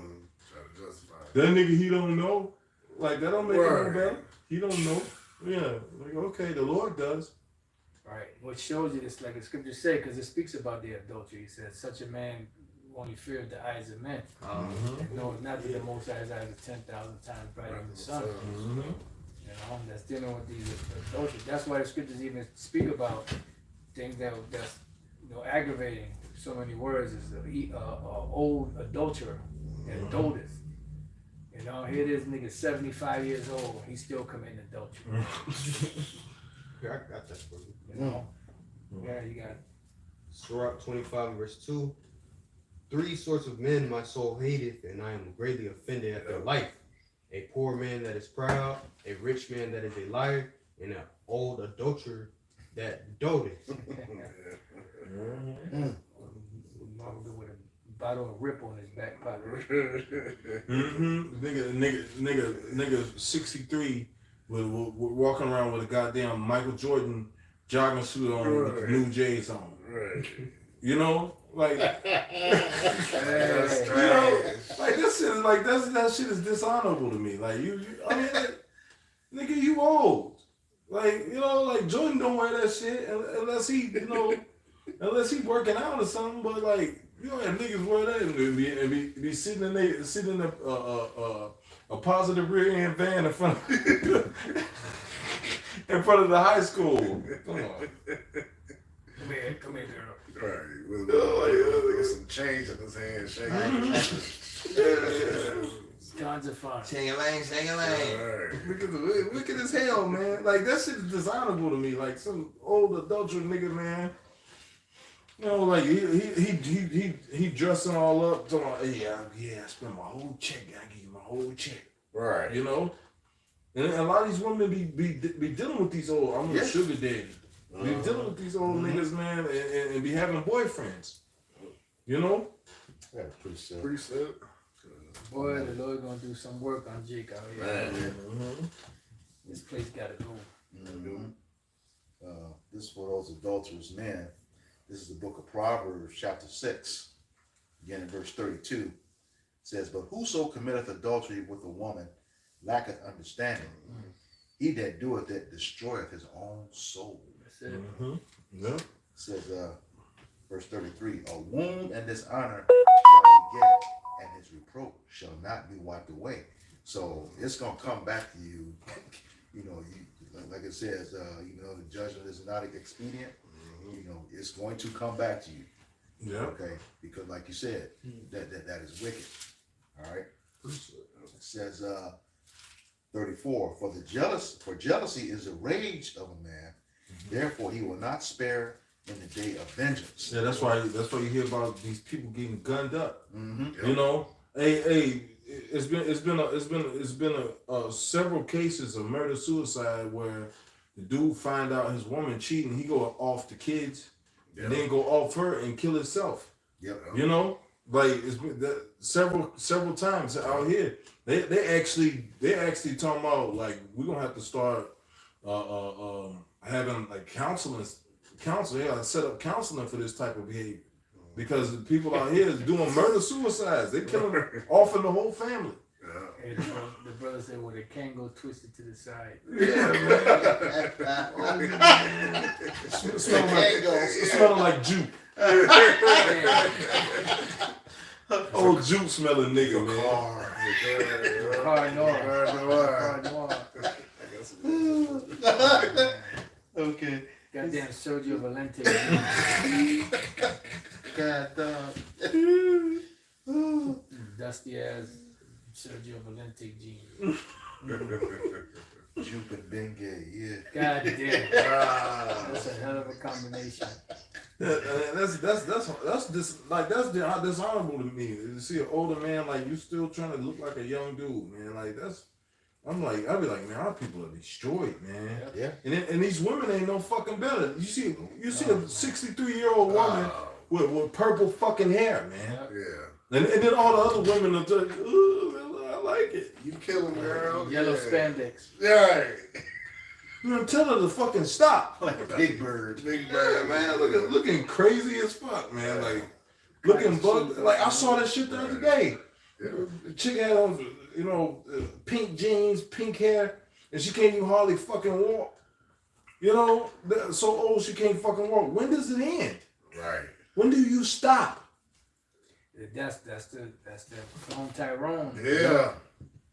justify it. That nigga, he don't know. Like, that don't make him no better. He don't know. Yeah. Like, okay, the Lord does. Right. What shows you this, like the scripture say, because it speaks about the adultery. It says, such a man only feared the eyes of men. And knows not that the Most High's eyes are 10,000 times brighter than the sun. That's dealing with these adultery. That's why the scriptures even speak about things that's aggravating. So many words is old adulterer and adulteress. Here this nigga 75 years old, he's still committing adultery. Here, I got that for you. Yeah, you got it. Sirach 25 verse 2. 3 sorts of men my soul hateth, and I am greatly offended at their life. A poor man that is proud, a rich man that is a liar, and an old adulterer that doteth. With a bottle of Rip on his back pocket. Nigga 63 with walking around with a goddamn Michael Jordan jogging suit on with the New J's on. Like like this shit is like that shit is dishonorable to me. Like nigga, you old. Like like Jordan don't wear that shit unless he unless he working out or something. But like have niggas wear that and be sitting in a positive rear end van in front of the high school. Come on. Come here, girl. Right. With some change in his hand, shaking. Tons of fun. Right. Wicked as hell, man. Like that shit is dishonorable to me. Like some old adulterer nigga, man. Like he dressing all up, talking about, hey, I spent my whole check. I give you my whole check. Right. And a lot of these women be dealing with these old, I'm a sugar daddy. Be dealing with these old niggas, man, and be having boyfriends. You know? Yeah, pretty sad. Pretty sad. Boy, the Lord gonna do some work on Jake out here. Man. This place gotta go. This is for those adulterous men. This is the book of Proverbs, chapter 6, again in verse 32. It says, but whoso committeth adultery with a woman lacketh understanding. He that doeth it destroyeth his own soul. That's it. Yeah. It says, verse 33, a wound and dishonor shall he get, and his reproach shall not be wiped away. So it's gonna come back to you. You know, like it says, you know, the judgment is not expedient. You know, it's going to come back to you. Yeah. Okay, because like you said, that is wicked. All right. It says 34, for jealousy is the rage of a man, therefore he will not spare in the day of vengeance. Yeah, that's why you hear about these people getting gunned up. Mm-hmm. You know, it's been several cases of murder suicide where the dude find out his woman cheating, he go off the kids, and then go off her and kill himself. Yep. You know, like it's been several times out here. They actually talking about like we're gonna have to start having like counsel. They gotta set up counseling for this type of behavior because the people out here is doing murder suicides. They killing off in the whole family. Hey, the brother said, well, they can't go twisted to the side. Yeah, man. It's smelling like juke. Old juke smelling nigga, man. Car noir. Okay. Goddamn Sergio Valente. God Dusty ass Sergio Valente jeans. Juke and Bengay, yeah. God damn. That's a hell of a combination. That's dishonorable to me. To see an older man like you still trying to look like a young dude, man. Like I'd be like, man, our people are destroyed, man. Yeah. And these women ain't no fucking better. You see a 63-year-old woman with purple fucking hair, man. Yeah. And then all the other women are like, ooh, I like it. You kill him, girl. Yellow spandex. Right. You know, tell her to fucking stop. Like a big bird. Big Yeah, bird. man, looking crazy as fuck, man. Like looking bug. Like I saw that shit the other day. The chick had on, you know, pink jeans, pink hair, and she can't even hardly fucking walk. You know, so old she can't fucking walk. When does it end? Right. When do you stop? That's the Clone Tyrone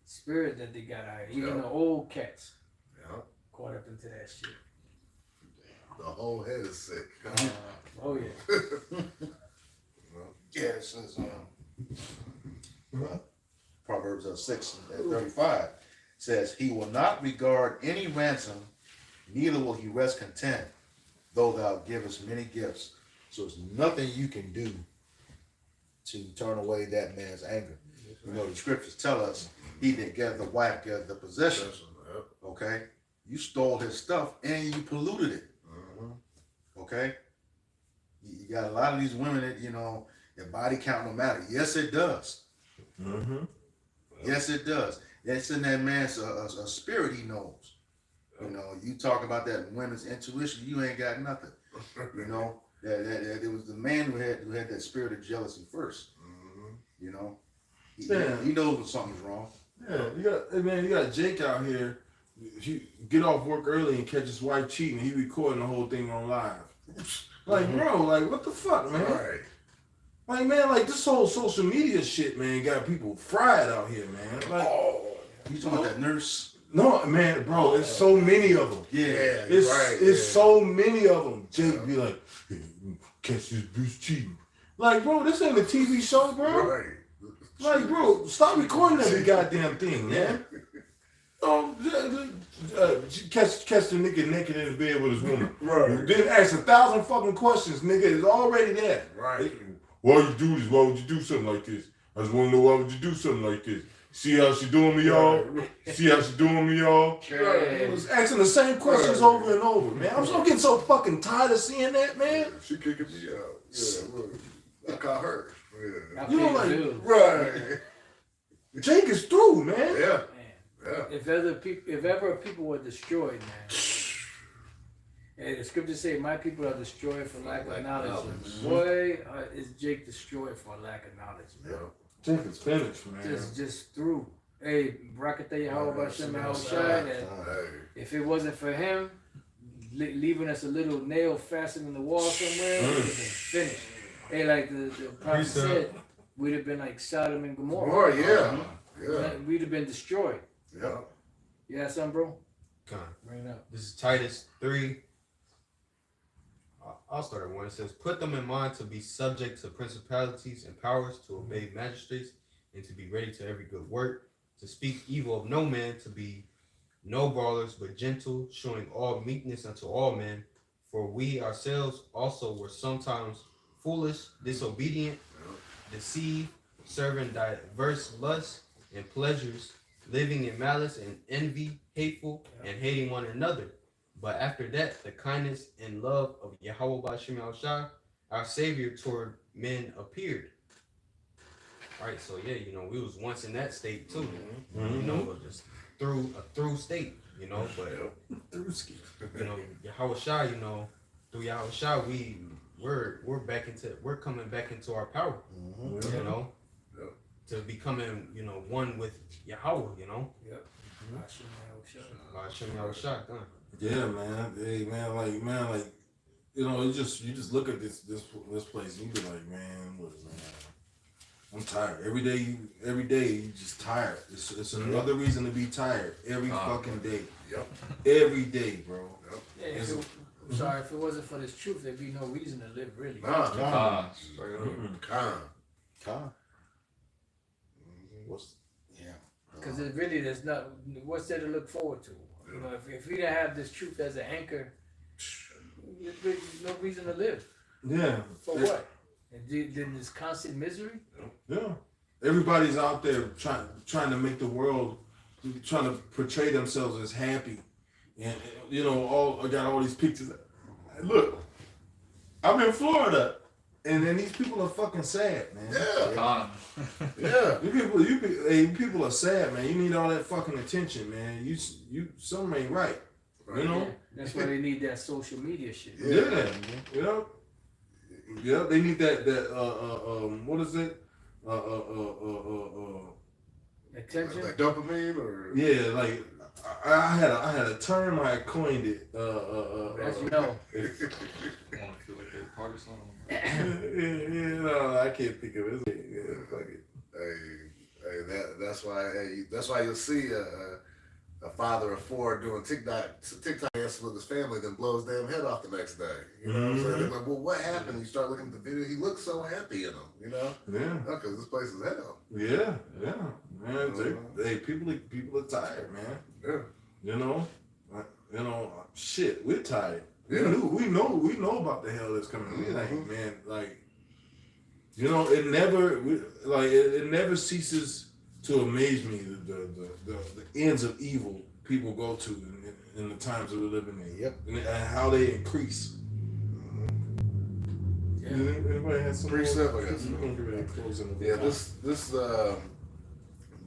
spirit that they got out here. Even the old cats caught up into that shit. The whole head is sick. Oh yeah. Yeah, it says Proverbs 6 and 35 says, he will not regard any ransom, neither will he rest content, though thou givest many gifts. So there's nothing you can do to turn away that man's anger. You know, the scriptures tell us, he that gathereth the wife gathereth the possession. Okay? You stole his stuff and you polluted it. Okay? You got a lot of these women that, you know, their body count don't matter. Yes, it does. Yes, it does. That's in that man's a spirit he knows. You know, you talk about that women's intuition, you ain't got nothing. You know, it was the man who had that spirit of jealousy first. You know, he knows when something's wrong. Yeah, you got Jake out here. He get off work early and catch his wife cheating. He recording the whole thing on live. Like, bro, like what the fuck, man? Right. Like, man, like this whole social media shit, man, got people fried out here, man. Like, You talking about that nurse? no, man, bro, it's so many of them. Yeah. It's so many of them. Jake be like, hey, catch this bitch cheating. Like, bro, this ain't a TV show, bro. Right. Like, bro, stop recording every goddamn thing, man. Catch the nigga naked in the bed with his woman. Right. Then ask 1,000 fucking questions, nigga. It's already there. Right. Why you do this? Why would you do something like this? I just want to know why would you do something like this? See how she doing me, y'all? See how she doing me, y'all? He was asking the same questions over and over, man. I'm getting so fucking tired of seeing that, man. She kicking me out. Yeah, look. I caught her. Yeah. You know, like, Right. Jake is through, man. Yeah. Man. If ever people were destroyed, man. And the scriptures say, "My people are destroyed for lack of knowledge." Boy, is Jake destroyed for lack of knowledge, man. Jake is finished, man. Just through. Hey, Barakatah Yahweh Bashem Yahushai, that if it wasn't for him leaving us a little nail fastened in the wall somewhere, we would have been finished. Hey, like the prophet said, we'd have been like Sodom and Gomorrah. Yeah. We'd have been destroyed. Yeah. You got something, bro? Come on. Bring it up. This is Titus 3. I'll start at 1. It says, "Put them in mind to be subject to principalities and powers, to obey magistrates, and to be ready to every good work, to speak evil of no man, to be no brawlers, but gentle, showing all meekness unto all men. For we ourselves also were sometimes foolish, disobedient, deceived, serving diverse lusts and pleasures, living in malice and envy, hateful, and hating one another. But after that, the kindness and love of Yahweh Bashem Yahushai, our Savior toward men appeared." All right, so yeah, we was once in that state too. Just through state, but Yahweh Shai, through Yahweh Shai, we're coming back into our power, to becoming, one with Yahweh, Yep. Hashem Yahushai, Yeah, man. Hey, man, you just look at this place and you be like, man, what is that? I'm tired. Every day you just tired. It's another reason to be tired. Every fucking day. Yep. Every day, bro. Yeah, I'm sorry, if it wasn't for this truth, there'd be no reason to live, really. Calm. Because there's not, what's there to look forward to? If we didn't have this truth as an anchor, there's no reason to live. Yeah. For what? And then this constant misery? Yeah. Everybody's out there trying to make the world, trying to portray themselves as happy. And, I got all these pictures. Look, I'm in Florida. And then these people are fucking sad, man. Yeah. Yeah. You people are sad, man. You need all that fucking attention, man. You something ain't right. Yeah. That's why they need that social media shit. Yeah. They need that what is it? Attention. Like dopamine or like I had a term I coined it. As you know. Want to feel like they're part of something? I can't think of it. Yeah, fuck it. That's why you'll see a father of 4 doing TikTok dances with his family, then blows damn head off the next day. You know what I'm saying? They're like, well, what happened? You start looking at the video, he looks so happy in them, Yeah. Because this place is hell. Yeah. Man, people are tired, man. Yeah. Shit, we're tired. Yeah. We know about the hell that's coming. We like, man, it never ceases to amaze me the ends of evil people go to in the times that we're living in. Yep. And how they increase. Yeah. Anybody has some Precept, more? I guess. Yeah, This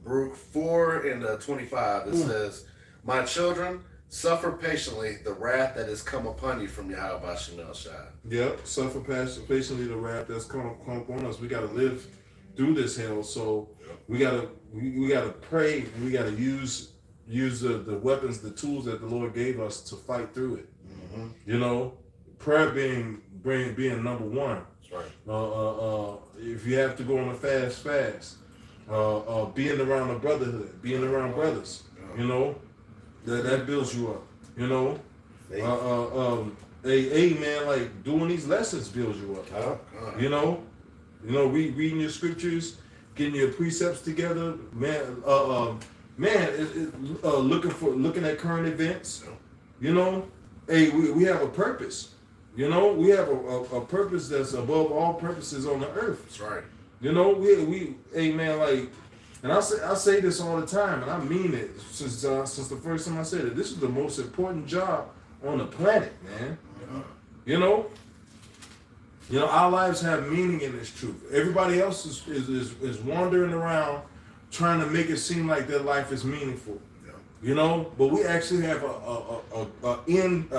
Baruch 4 and 25. It says, "My children, suffer patiently the wrath that has come upon you from Yahweh Bashem Yahushai." Yep, suffer patiently the wrath that's come upon us. We got to live through this hell, so we gotta pray. And we gotta use the weapons, the tools that the Lord gave us to fight through it. Prayer being number one. That's right. If you have to go on a fast, being around a brotherhood, being around brothers, that builds you up. Man, like doing these lessons builds you up. Reading your scriptures, getting your precepts together, man. Looking at current events. We have a purpose. We have a purpose that's above all purposes on the earth. That's right. We man, like And I say this all the time, and I mean it since the first time I said it. This is the most important job on the planet, man. You know, our lives have meaning in this truth. Everybody else is wandering around trying to make it seem like their life is meaningful. You know, but we actually have a end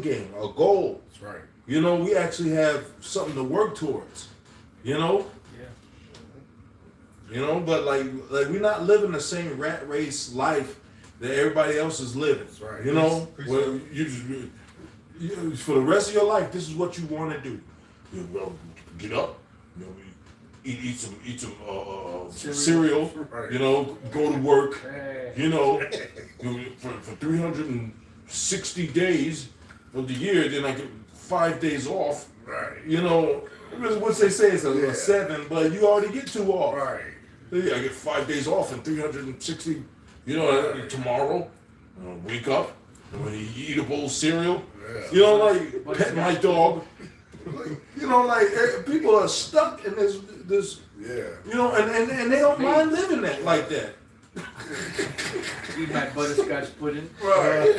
game, a goal. That's right. You know, we actually have something to work towards. You know. You know, but like we're not living the same rat race life that everybody else is living. That's right. You know, well, you for the rest of your life, this is what you want to do. You know, get up, you know, eat some cereal. Right. You know, go to work. You know, for 360 days of the year, then I get 5 days off. Right. You know, what they say is a 7, but you already get 2 off. Right. Yeah, I get 5 days off and 360. You know, tomorrow, wake up, and when you eat a bowl of cereal, you know, like pet my dog. You know, like people are stuck in this. Yeah. You know, and they don't mind living that like that. Eat my butterscotch pudding. Right.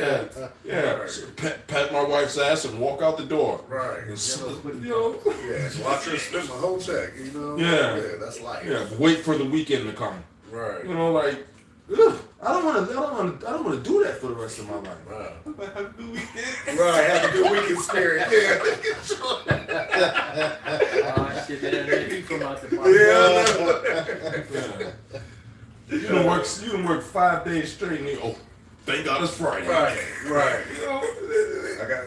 Yeah. Right. So pat my wife's ass and walk out the door. Right. And, you know. Yeah. Watch her spend my whole check. You know. Yeah. Yeah. That's life. Yeah. Wait for the weekend to come. Right. You know, like. Ugh, I don't want to do that for the rest of my life. Wow. Have a good weekend. Right. Have a good weekend spirit. Yeah. Oh shit! That heat from out the bar. Yeah. You don't work 5 days straight and you, thank God it's Friday. Right. You know, I got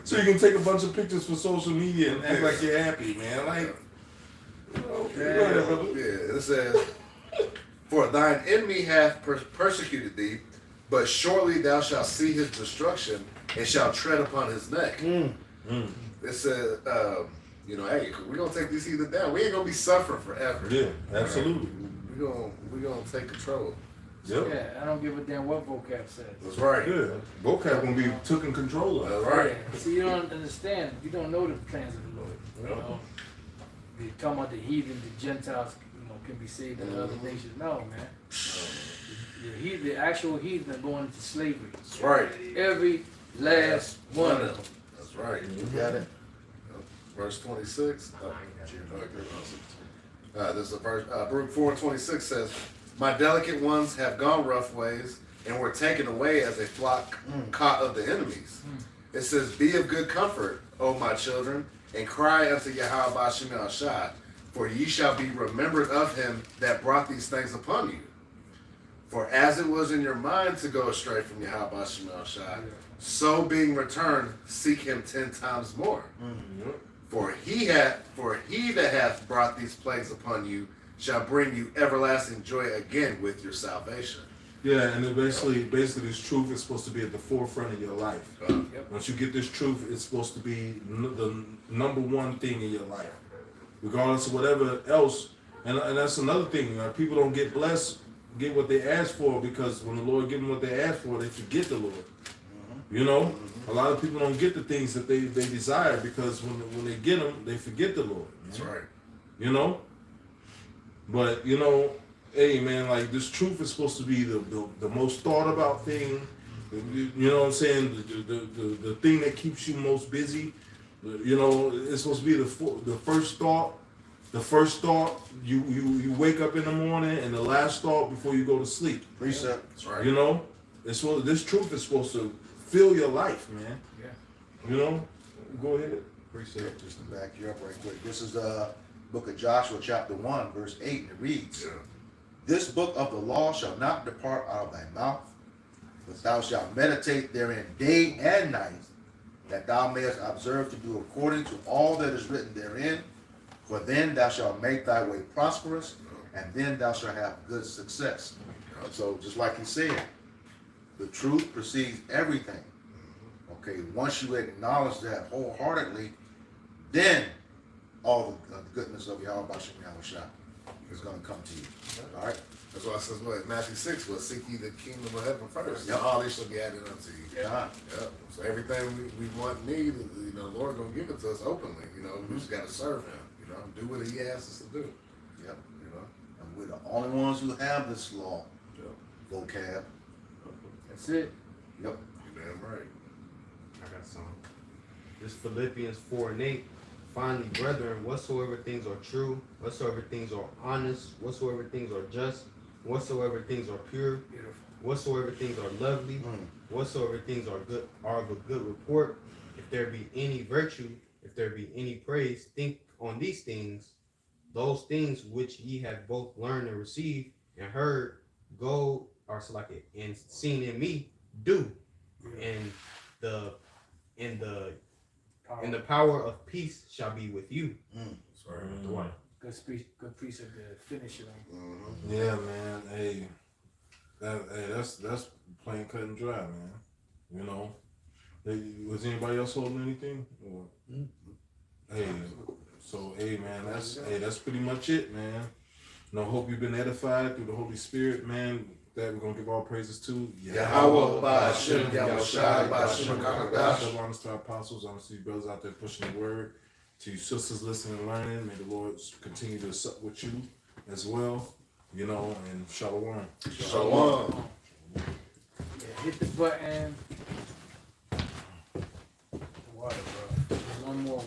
so you can take a bunch of pictures for social media and act like you're happy, man. Like, you know, Yeah. It says, "For thine enemy hath persecuted thee, but surely thou shalt see his destruction and shalt tread upon his neck." It says, you know, hey, we're gonna take these heathen down. We ain't gonna be suffering forever. Yeah, absolutely. We're gonna take control. Yep. Yeah, I don't give a damn what vocab says. That's right. Yeah. Vocab gonna be taken control of. That's right. Yeah. See, you don't understand. You don't know the plans of the Lord. You know, you're talking about the heathen, the Gentiles, you know, can be saved in other nations. No, man. The actual heathen are going into slavery. That's right. Every last one of them. That's right. You got it. Verse 26. This is the verse. Baruch 4:26 says, "My delicate ones have gone rough ways and were taken away as a flock caught of the enemies." It says, "Be of good comfort, O my children, and cry unto Yahweh Ba'Shem Shai, for ye shall be remembered of him that brought these things upon you. For as it was in your mind to go astray from Yahweh Ba'Shem Shai, so being returned, seek him 10 times more. For he that hath brought these plagues upon you shall bring you everlasting joy again with your salvation." Yeah, and then basically this truth is supposed to be at the forefront of your life. Once you get this truth, it's supposed to be the number one thing in your life, regardless of whatever else. And that's another thing. People don't get blessed, get what they ask for, because when the Lord give them what they ask for, they forget the Lord. You know, a lot of people don't get the things that they desire because when they get them, they forget the Lord. That's right. You know, but you know, hey man, like this truth is supposed to be the most thought about thing. You know what I'm saying? The thing that keeps you most busy. You know, it's supposed to be the first thought. The first thought you wake up in the morning, and the last thought before you go to sleep. Precept. That's right. You know, this truth is supposed to fill your life, man. Yeah. You know, go ahead. Precept, just to back you up right quick. This is book of Joshua, chapter 1, verse 8, and it reads, "This book of the law shall not depart out of thy mouth, but thou shalt meditate therein day and night, that thou mayest observe to do according to all that is written therein. For then thou shalt make thy way prosperous, and then thou shalt have good success." So just like he said, the truth precedes everything. Okay, once you acknowledge that wholeheartedly, then all the goodness of Yahweh Ba'Shem Shai is going to come to you. All right? That's why it says, what, Matthew 6, well, seek ye the kingdom of heaven first. Yep. All these shall be added unto you. Yeah. Yep. So everything we want and need, you know, the Lord going to give it to us openly. You know, we just got to serve him. You know, do what he asks us to do. Yep. You know. And we're the only ones who have this law. Vocab. That's it. Yep. You're damn right. I got some. This Philippians 4:8. Finally, brethren, whatsoever things are true, whatsoever things are honest, whatsoever things are just, whatsoever things are pure, Beautiful. whatsoever things are lovely, whatsoever things are good, are of a good report. If there be any virtue, if there be any praise, think on these things. Those things which ye have both learned and received and heard, go or so like it and seen in me, do, and the power of peace shall be with you. Sorry. Good precept to finish it on. Yeah, man. Hey, that's plain cut and dry, man. You know. Hey, was anybody else holding anything? Or, hey, so hey, man, that's pretty much it, man. You know, hope you've been edified through the Holy Spirit, man. That we're gonna give all praises to Yahweh, Ba'ashem, Yahushai, Ba'ashem, Kakadash. Honors to our apostles, honors to you brothers out there pushing the word, to you sisters listening and learning. May the Lord continue to sup with you as well, you know, and shalom. Shalom. Yeah, hit the button. The water, bro. One more.